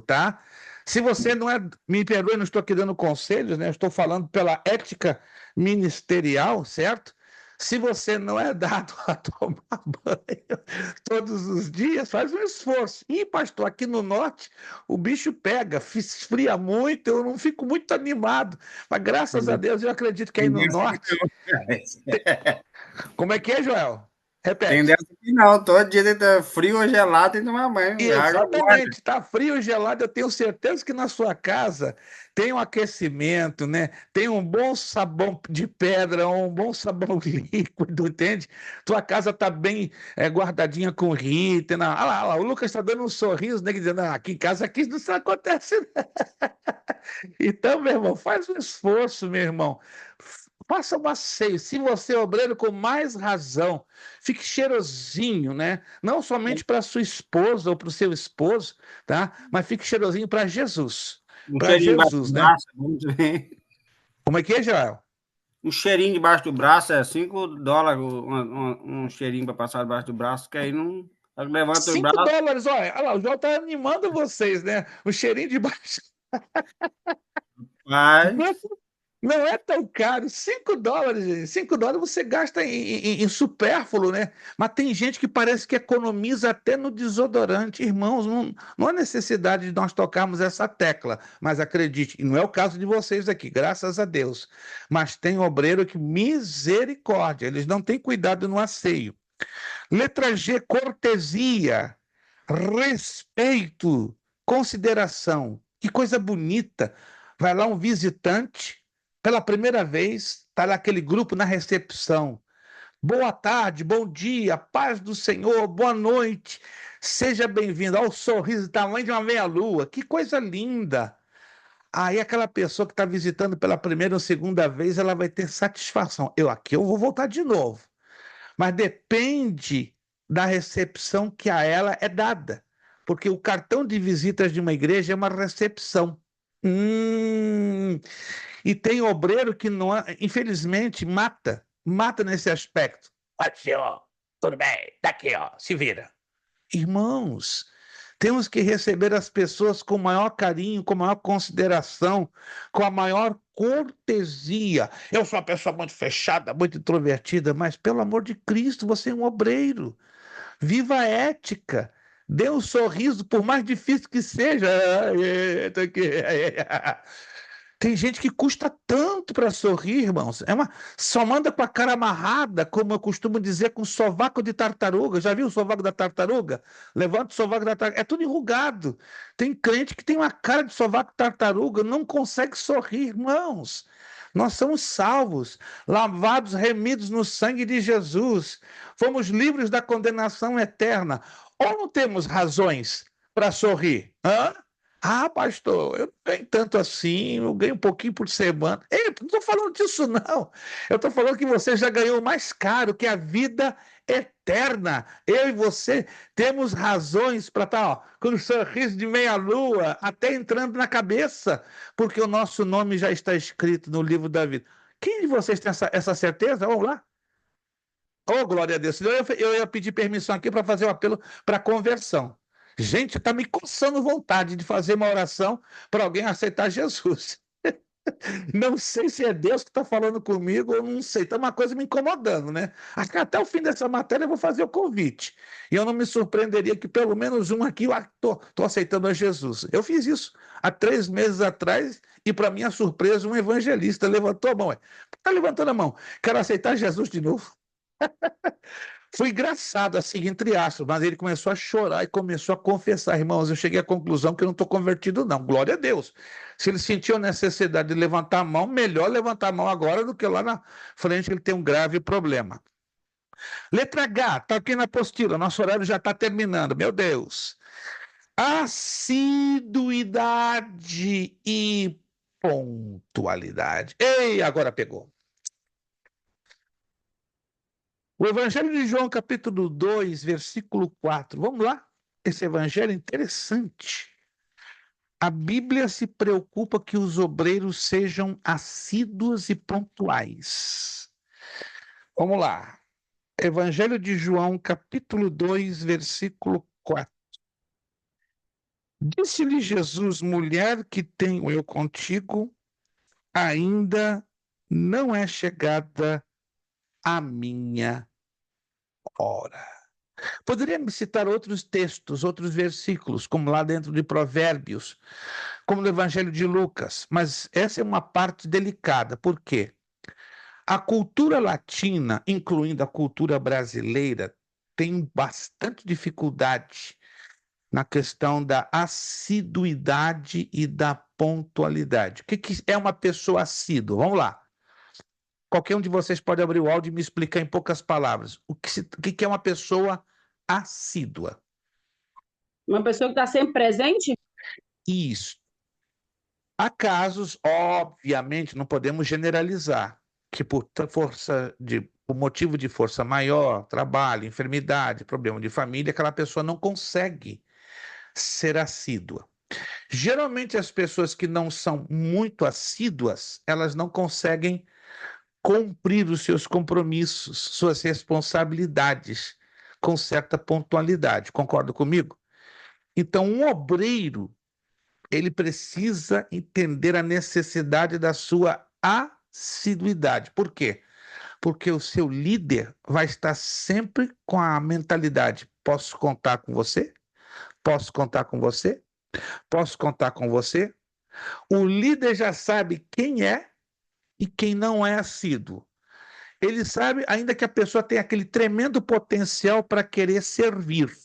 tá? Se você não é, me perdoe, não estou aqui dando conselhos, né? Eu estou falando pela ética ministerial, certo? Se você não é dado a tomar banho todos os dias, faz um esforço. Ih, pastor, aqui no norte o bicho pega, esfria muito, eu não fico muito animado. Mas graças a Deus eu acredito que aí no norte. Como é que é, Joel? Tem Repete. dessa aqui não, todo dia tá frio ou gelado tem que tomar banho. Exatamente, está frio ou gelado, eu tenho certeza que na sua casa tem um aquecimento, né? Tem um bom sabão de pedra, um bom sabão líquido, entende? Tua casa está bem guardadinha com Rita. Olha lá, o Lucas está dando um sorriso, né? Dizendo, aqui em casa aqui isso não acontece, não. Então, meu irmão, faz um esforço, meu irmão. Faça um asseio. Se você é obreiro, com mais razão, fique cheirosinho, né? Não somente para sua esposa ou para o seu esposo, tá? Mas fique cheirosinho para Jesus. Para Jesus, né? Braço, como é que é, Joel? Um cheirinho debaixo do braço é $5, um cheirinho para passar debaixo do braço, que aí não levanta o braço. $5, olha lá, o Joel tá animando vocês, né? O cheirinho debaixo. Mas não é tão caro, $5, gente. $5 você gasta em supérfluo, né? Mas tem gente que parece que economiza até no desodorante. Irmãos, não há necessidade de nós tocarmos essa tecla, mas acredite, e não é o caso de vocês aqui, graças a Deus. Mas tem obreiro que, misericórdia, eles não têm cuidado no asseio. Letra G, cortesia, respeito, consideração. Que coisa bonita. Vai lá um visitante, pela primeira vez, está lá aquele grupo na recepção. Boa tarde, bom dia, paz do Senhor, boa noite, seja bem-vindo. Olha o sorriso, tamanho de uma meia-lua, que coisa linda. Aí aquela pessoa que está visitando pela primeira ou segunda vez, ela vai ter satisfação. Aqui eu vou voltar de novo. Mas depende da recepção que a ela é dada. Porque o cartão de visitas de uma igreja é uma recepção. E tem obreiro que, não, infelizmente, mata nesse aspecto. Olha, senhor, tudo bem, tá aqui, ó, se vira. Irmãos, temos que receber as pessoas com maior carinho, com maior consideração, com a maior cortesia. Eu sou uma pessoa muito fechada, muito introvertida, mas, pelo amor de Cristo, você é um obreiro. Viva a ética. Dê um sorriso, por mais difícil que seja. Tem gente que custa tanto para sorrir, irmãos. Só manda com a cara amarrada, como eu costumo dizer, com sovaco de tartaruga. Já viu o sovaco da tartaruga? Levanta o sovaco da tartaruga. É tudo enrugado. Tem crente que tem uma cara de sovaco de tartaruga, não consegue sorrir, irmãos. Nós somos salvos, lavados, remidos no sangue de Jesus. Fomos livres da condenação eterna. Ou não temos razões para sorrir? Hã? Ah, pastor, eu não ganho tanto assim, eu ganho um pouquinho por semana. Ei, eu não estou falando disso, não. Eu estou falando que você já ganhou o mais caro, que é a vida eterna. Eu e você temos razões para estar com um sorriso de meia-lua, até entrando na cabeça, porque o nosso nome já está escrito no livro da vida. Quem de vocês tem essa certeza? Vamos lá. Oh, glória a Deus. Eu ia pedir permissão aqui para fazer o apelo para conversão. Gente, está me coçando vontade de fazer uma oração para alguém aceitar Jesus. Não sei se é Deus que está falando comigo ou não sei. Está uma coisa me incomodando, né? Acho que até o fim dessa matéria eu vou fazer o convite. E eu não me surpreenderia que pelo menos um aqui, estou aceitando a Jesus. Eu fiz isso há 3 meses atrás e, para minha surpresa, um evangelista levantou a mão. Está levantando a mão. Quero aceitar Jesus de novo. Foi engraçado, assim, entre aspas, mas ele começou a chorar e começou a confessar. Irmãos, eu cheguei à conclusão que eu não estou convertido, não. Glória a Deus. Se ele sentiu a necessidade de levantar a mão, melhor levantar a mão agora do que lá na frente, ele tem um grave problema. Letra H, está aqui na apostila, nosso horário já está terminando, meu Deus. Assiduidade e pontualidade. Ei, agora pegou. O Evangelho de João, capítulo 2, versículo 4. Vamos lá? Esse evangelho é interessante. A Bíblia se preocupa que os obreiros sejam assíduos e pontuais. Vamos lá. Evangelho de João, capítulo 2, versículo 4. Disse-lhe Jesus, mulher, que tenho eu contigo, ainda não é chegada a minha hora. Poderia me citar outros textos, outros versículos, como lá dentro de Provérbios, como no Evangelho de Lucas, mas essa é uma parte delicada. Por quê? A cultura latina, incluindo a cultura brasileira, tem bastante dificuldade na questão da assiduidade e da pontualidade. O que é uma pessoa assídua? Vamos lá. Qualquer um de vocês pode abrir o áudio e me explicar em poucas palavras. O que é uma pessoa assídua? Uma pessoa que está sempre presente? Isso. Há casos, obviamente, não podemos generalizar, que por motivo de força maior, trabalho, enfermidade, problema de família, aquela pessoa não consegue ser assídua. Geralmente, as pessoas que não são muito assíduas, elas não conseguem cumprir os seus compromissos, suas responsabilidades com certa pontualidade. Concorda comigo? Então, um obreiro, ele precisa entender a necessidade da sua assiduidade. Por quê? Porque o seu líder vai estar sempre com a mentalidade: posso contar com você? Posso contar com você? Posso contar com você? O líder já sabe quem é e quem não é assíduo. Ele sabe ainda que a pessoa tem aquele tremendo potencial para querer servir.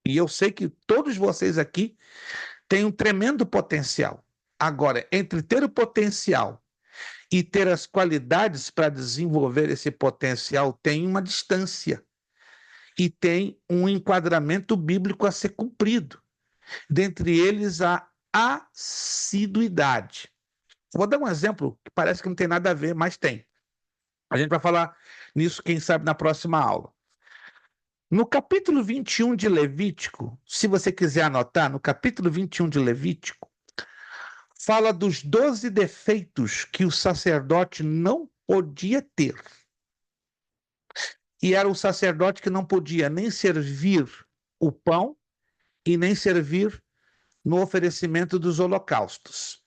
E eu sei que todos vocês aqui têm um tremendo potencial. Agora, entre ter o potencial e ter as qualidades para desenvolver esse potencial, tem uma distância. E tem um enquadramento bíblico a ser cumprido. Dentre eles, a assiduidade. Vou dar um exemplo que parece que não tem nada a ver, mas tem. A gente vai falar nisso, quem sabe, na próxima aula. No capítulo 21 de Levítico, se você quiser anotar, no capítulo 21 de Levítico, fala dos 12 defeitos que o sacerdote não podia ter. E era o sacerdote que não podia nem servir o pão e nem servir no oferecimento dos holocaustos.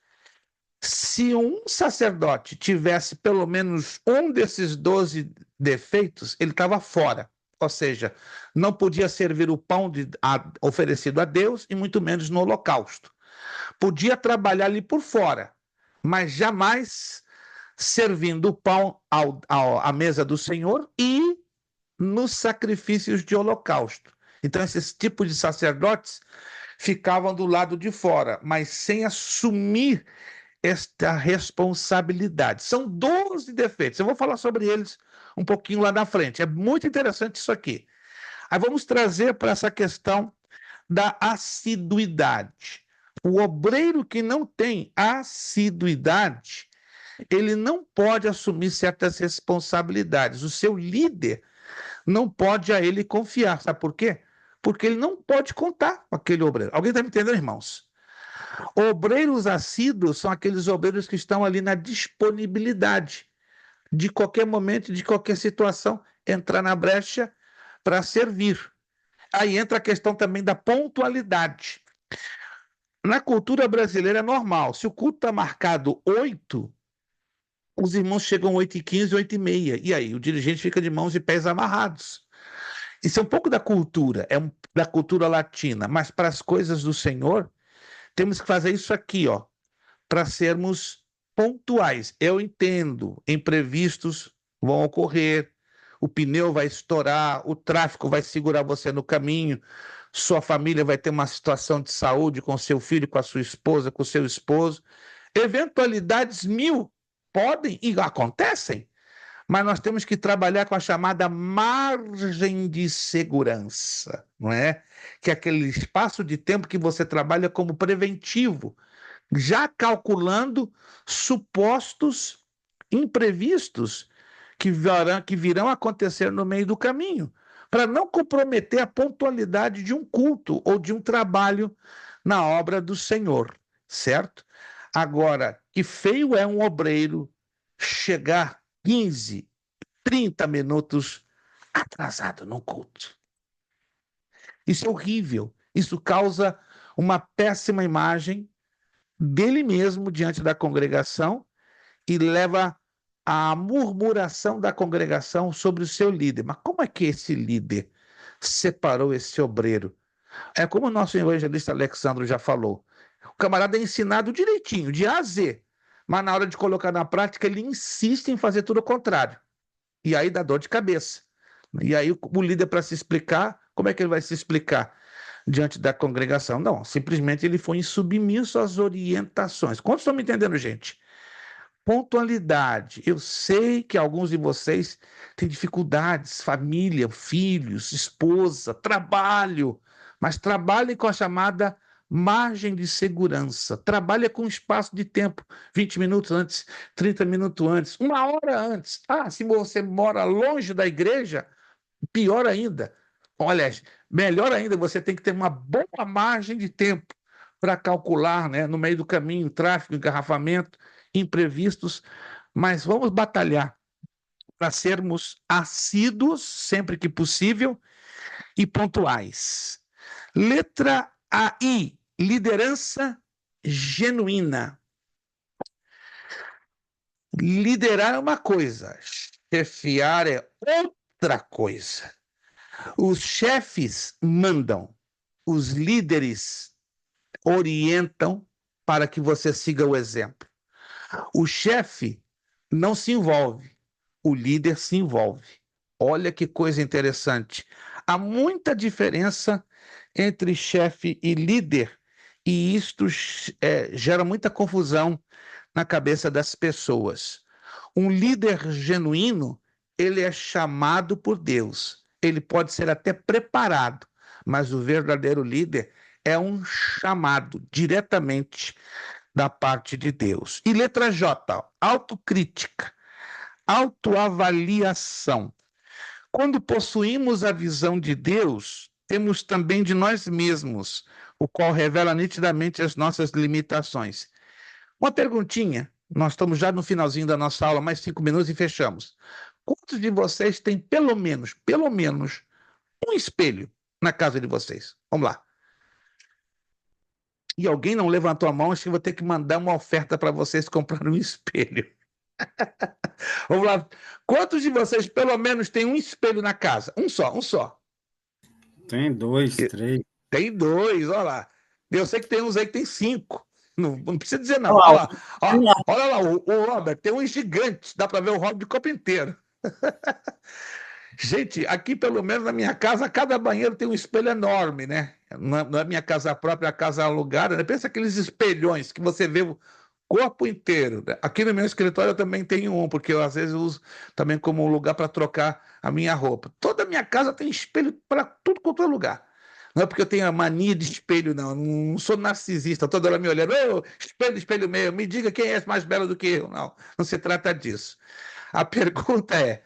Se um sacerdote tivesse pelo menos um desses 12 defeitos, ele estava fora. Ou seja, não podia servir o pão oferecido a Deus e muito menos no holocausto. Podia trabalhar ali por fora, mas jamais servindo o pão à mesa do Senhor e nos sacrifícios de holocausto. Então, esses tipos de sacerdotes ficavam do lado de fora, mas sem assumir esta responsabilidade. São 12 defeitos. Eu vou falar sobre eles um pouquinho lá na frente. É muito interessante isso aqui. Aí vamos trazer para essa questão da assiduidade. O obreiro que não tem assiduidade, ele não pode assumir certas responsabilidades. O seu líder não pode a ele confiar. Sabe por quê? Porque ele não pode contar com aquele obreiro. Alguém está me entendendo, irmãos? Obreiros assíduos são aqueles obreiros que estão ali na disponibilidade, de qualquer momento, de qualquer situação, entrar na brecha para servir. Aí entra a questão também da pontualidade. Na cultura brasileira é normal. Se o culto está marcado 8, os irmãos chegam 8h15, 8h30. E aí o dirigente fica de mãos e pés amarrados. Isso é um pouco da cultura, da cultura latina. Mas para as coisas do Senhor, temos que fazer isso aqui, ó, para sermos pontuais. Eu entendo, imprevistos vão ocorrer, o pneu vai estourar, o tráfego vai segurar você no caminho, sua família vai ter uma situação de saúde com seu filho, com a sua esposa, com o seu esposo. Eventualidades mil podem e acontecem, mas nós temos que trabalhar com a chamada margem de segurança, não é? Que é aquele espaço de tempo que você trabalha como preventivo, já calculando supostos imprevistos que virão acontecer no meio do caminho, para não comprometer a pontualidade de um culto ou de um trabalho na obra do Senhor, certo? Agora, que feio é um obreiro chegar 15, 30 minutos atrasado no culto. Isso é horrível. Isso causa uma péssima imagem dele mesmo diante da congregação e leva à murmuração da congregação sobre o seu líder. Mas como é que esse líder separou esse obreiro? É como o nosso evangelista Alexandre já falou. O camarada é ensinado direitinho, de A a Z, mas na hora de colocar na prática ele insiste em fazer tudo o contrário. E aí dá dor de cabeça. E aí o líder, para se explicar, como é que ele vai se explicar diante da congregação? Não, simplesmente ele foi insubmisso às orientações. Quantos estão me entendendo, gente? Pontualidade. Eu sei que alguns de vocês têm dificuldades, família, filhos, esposa, trabalho, mas trabalhem com a chamada margem de segurança. Trabalhe com espaço de tempo, 20 minutos antes, 30 minutos antes, 1 hora antes. Ah, se você mora longe da igreja, pior ainda. Olha, melhor ainda, você tem que ter uma boa margem de tempo para calcular, né, no meio do caminho, tráfego, engarrafamento, imprevistos, mas vamos batalhar para sermos assíduos sempre que possível e pontuais. Letra AI, liderança genuína. Liderar é uma coisa, chefiar é outra coisa. Os chefes mandam, os líderes orientam para que você siga o exemplo. O chefe não se envolve, o líder se envolve. Olha que coisa interessante. Há muita diferença entre chefe e líder, e isto gera muita confusão na cabeça das pessoas. Um líder genuíno, ele é chamado por Deus. Ele pode ser até preparado, mas o verdadeiro líder é um chamado diretamente da parte de Deus. E letra J, autocrítica, autoavaliação. Quando possuímos a visão de Deus, temos também de nós mesmos, o qual revela nitidamente as nossas limitações. Uma perguntinha, nós estamos já no finalzinho da nossa aula, mais 5 minutos e fechamos. Quantos de vocês têm pelo menos, um espelho na casa de vocês? Vamos lá. E alguém não levantou a mão, acho que vou ter que mandar uma oferta para vocês comprarem um espelho. Vamos lá. Quantos de vocês, pelo menos, têm um espelho na casa? Um só. Tem 2, 3. Tem 2, olha lá. Eu sei que tem uns aí que tem 5. Não precisa dizer não. Olha lá, olha lá, o Robert, tem uns gigantes, dá para ver o Robert de copo inteiro. Gente, aqui pelo menos na minha casa, cada banheiro tem um espelho enorme, né? Na minha casa própria, a casa alugada, né? Pensa aqueles espelhões que você vê o corpo inteiro, né? Aqui no meu escritório eu também tenho um, porque eu às vezes uso também como um lugar para trocar a minha roupa. Toda a minha casa tem espelho para tudo quanto é lugar. Não é porque eu tenho a mania de espelho, não. Não sou narcisista, toda hora me olhando, ô, espelho, espelho meu, me diga quem é mais belo do que eu. Não, não se trata disso. A pergunta é: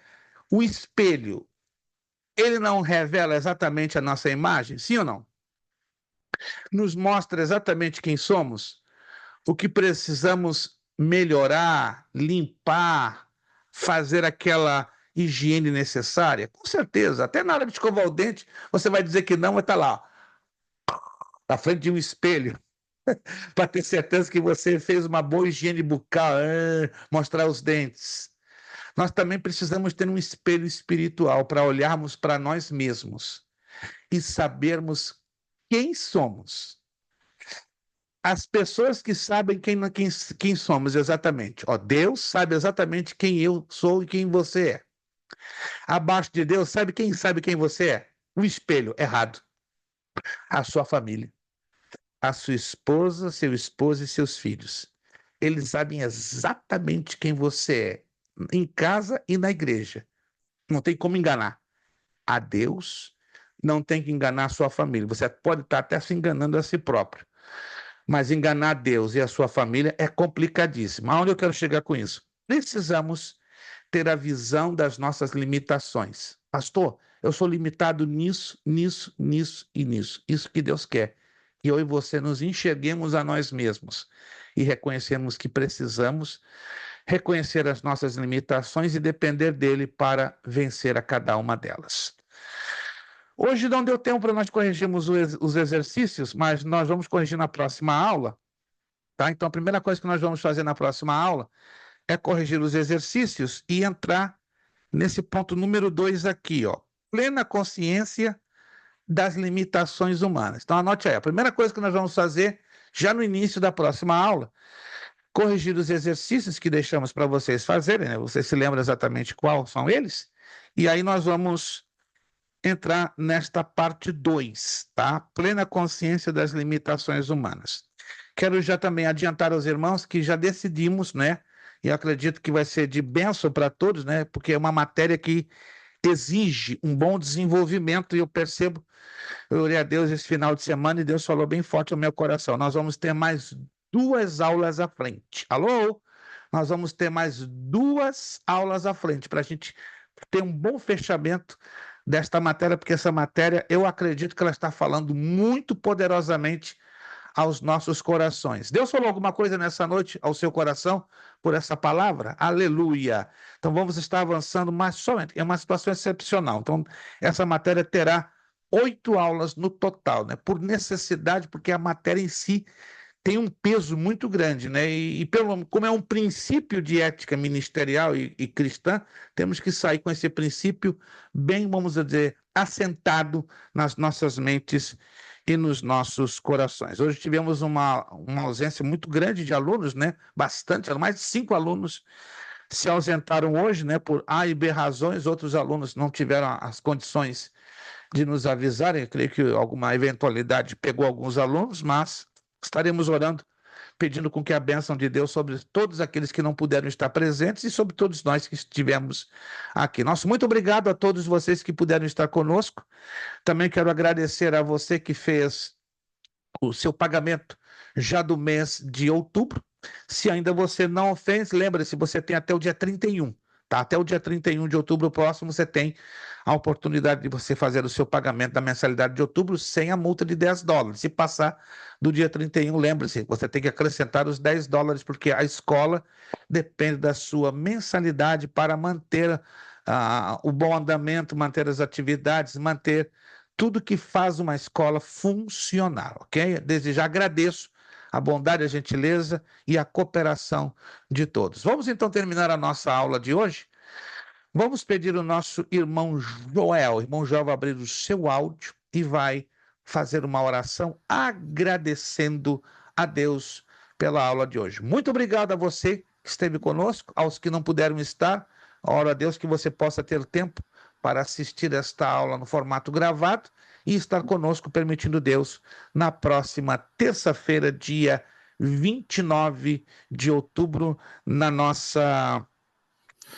o espelho, ele não revela exatamente a nossa imagem? Sim ou não? Nos mostra exatamente quem somos? O que precisamos melhorar, limpar, fazer aquela higiene necessária? Com certeza. Até na hora de escovar o dente, você vai dizer que não, mas está lá, na frente de um espelho, para ter certeza que você fez uma boa higiene bucal, mostrar os dentes. Nós também precisamos ter um espelho espiritual para olharmos para nós mesmos e sabermos quem somos. As pessoas que sabem quem somos exatamente. Ó, Deus sabe exatamente quem eu sou e quem você é. Abaixo de Deus, sabe quem você é? O espelho, errado. A sua família. A sua esposa, seu esposo e seus filhos. Eles sabem exatamente quem você é, em casa e na igreja. Não tem como enganar a Deus, não tem que enganar a sua família. Você pode estar até se enganando a si próprio, mas enganar Deus e a sua família é complicadíssimo. Aonde eu quero chegar com isso? Precisamos ter a visão das nossas limitações. Pastor, eu sou limitado nisso, nisso, nisso e nisso. Isso que Deus quer. Que eu e você nos enxerguemos a nós mesmos e reconhecemos que precisamos reconhecer as nossas limitações e depender dele para vencer a cada uma delas. Hoje não deu tempo para nós corrigirmos os exercícios, mas nós vamos corrigir na próxima aula, tá? Então a primeira coisa que nós vamos fazer na próxima aula é corrigir os exercícios e entrar nesse ponto número 2 aqui, ó. Plena consciência das limitações humanas. Então anote aí, a primeira coisa que nós vamos fazer já no início da próxima aula, corrigir os exercícios que deixamos para vocês fazerem, né? Você se lembra exatamente quais são eles? E aí nós vamos entrar nesta parte 2, tá? Plena consciência das limitações humanas. Quero já também adiantar aos irmãos que já decidimos, né? E acredito que vai ser de bênção para todos, né? Porque é uma matéria que exige um bom desenvolvimento e eu percebo, eu orei a Deus esse final de semana e Deus falou bem forte ao meu coração. Nós vamos ter mais 2 aulas à frente. Alô? Nós vamos ter mais 2 aulas à frente para a gente ter um bom fechamento desta matéria, porque essa matéria, eu acredito que ela está falando muito poderosamente aos nossos corações. Deus falou alguma coisa nessa noite ao seu coração por essa palavra? Aleluia! Então vamos estar avançando, mas somente é uma situação excepcional. Então essa matéria terá 8 aulas no total, né? Por necessidade, porque a matéria em si tem um peso muito grande, né? Como é um princípio de ética ministerial e cristã, temos que sair com esse princípio bem, vamos dizer, assentado nas nossas mentes e nos nossos corações. Hoje tivemos uma ausência muito grande de alunos, né? Bastante, mais de 5 alunos se ausentaram hoje, né? Por A e B razões, outros alunos não tiveram as condições de nos avisarem. Eu creio que alguma eventualidade pegou alguns alunos, mas estaremos orando, pedindo com que a bênção de Deus sobre todos aqueles que não puderam estar presentes e sobre todos nós que estivemos aqui. Nosso muito obrigado a todos vocês que puderam estar conosco. Também quero agradecer a você que fez o seu pagamento já do mês de outubro. Se ainda você não fez, lembre-se, você tem até o dia 31. Tá? Até o dia 31 de outubro próximo, você tem a oportunidade de você fazer o seu pagamento da mensalidade de outubro sem a multa de $10. Se passar do dia 31, lembre-se, você tem que acrescentar os $10, porque a escola depende da sua mensalidade para manter o bom andamento, manter as atividades, manter tudo que faz uma escola funcionar, ok? Desde já agradeço a bondade, a gentileza e a cooperação de todos. Vamos então terminar a nossa aula de hoje. Vamos pedir o nosso irmão Joel. O irmão Joel vai abrir o seu áudio e vai fazer uma oração agradecendo a Deus pela aula de hoje. Muito obrigado a você que esteve conosco, aos que não puderam estar. Oro a Deus que você possa ter tempo para assistir esta aula no formato gravado e estar conosco, permitindo Deus, na próxima terça-feira, dia 29 de outubro, na nossa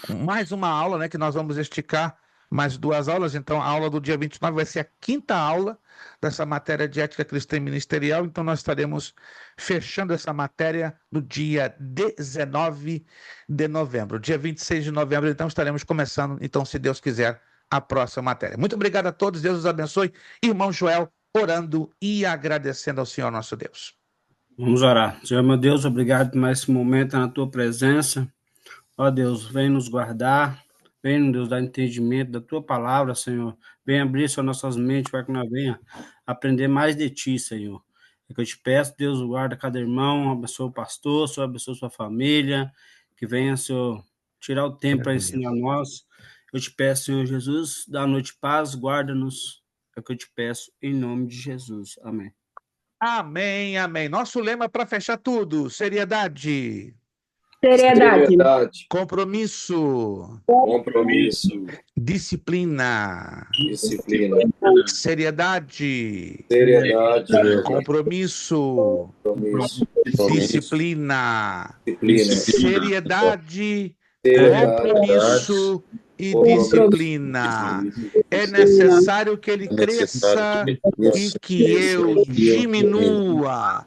mais uma aula, né, que nós vamos esticar mais 2 aulas. Então, a aula do dia 29 vai ser a 5ª aula dessa matéria de ética cristã e ministerial. Então, nós estaremos fechando essa matéria no dia 19 de novembro. Dia 26 de novembro, então, estaremos começando, então, se Deus quiser, a próxima matéria. Muito obrigado a todos, Deus os abençoe. Irmão Joel, orando e agradecendo ao Senhor nosso Deus. Vamos orar. Senhor, meu Deus, obrigado por mais esse momento na tua presença. Ó Deus, vem nos guardar, vem, Deus, dar entendimento da tua palavra, Senhor. Vem abrir as nossas mentes para que nós venha aprender mais de ti, Senhor. É que eu te peço, Deus, guarda cada irmão, abençoa o pastor, Senhor, abençoa sua família, que venha, Senhor, tirar o tempo para ensinar a nós. Eu te peço, Senhor Jesus, dá a noite paz, guarda-nos. É o que eu te peço, em nome de Jesus. Amém. Amém, amém. Nosso lema para fechar tudo: seriedade. Seriedade. Compromisso. Compromisso. Disciplina. Disciplina. Seriedade. Seriedade. Compromisso. Compromisso. Disciplina. Disciplina. Seriedade. Seriedade. Compromisso e disciplina. É necessário que ele cresça e que eu diminua.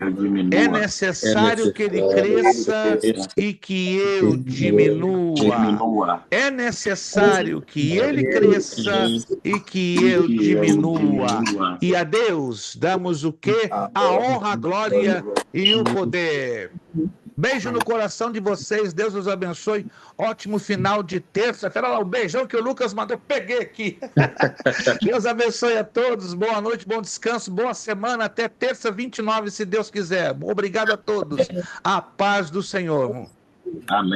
É necessário que ele cresça e que eu diminua. É necessário que ele cresça e que eu diminua. E a Deus damos o quê? A honra, a glória e o poder. Beijo no coração de vocês, Deus os abençoe. Ótimo final de terça-feira. Olha lá o beijão que o Lucas mandou, peguei aqui. Deus abençoe a todos, boa noite, bom descanso, boa semana, até terça 29, se Deus quiser. Obrigado a todos, a paz do Senhor. Amém.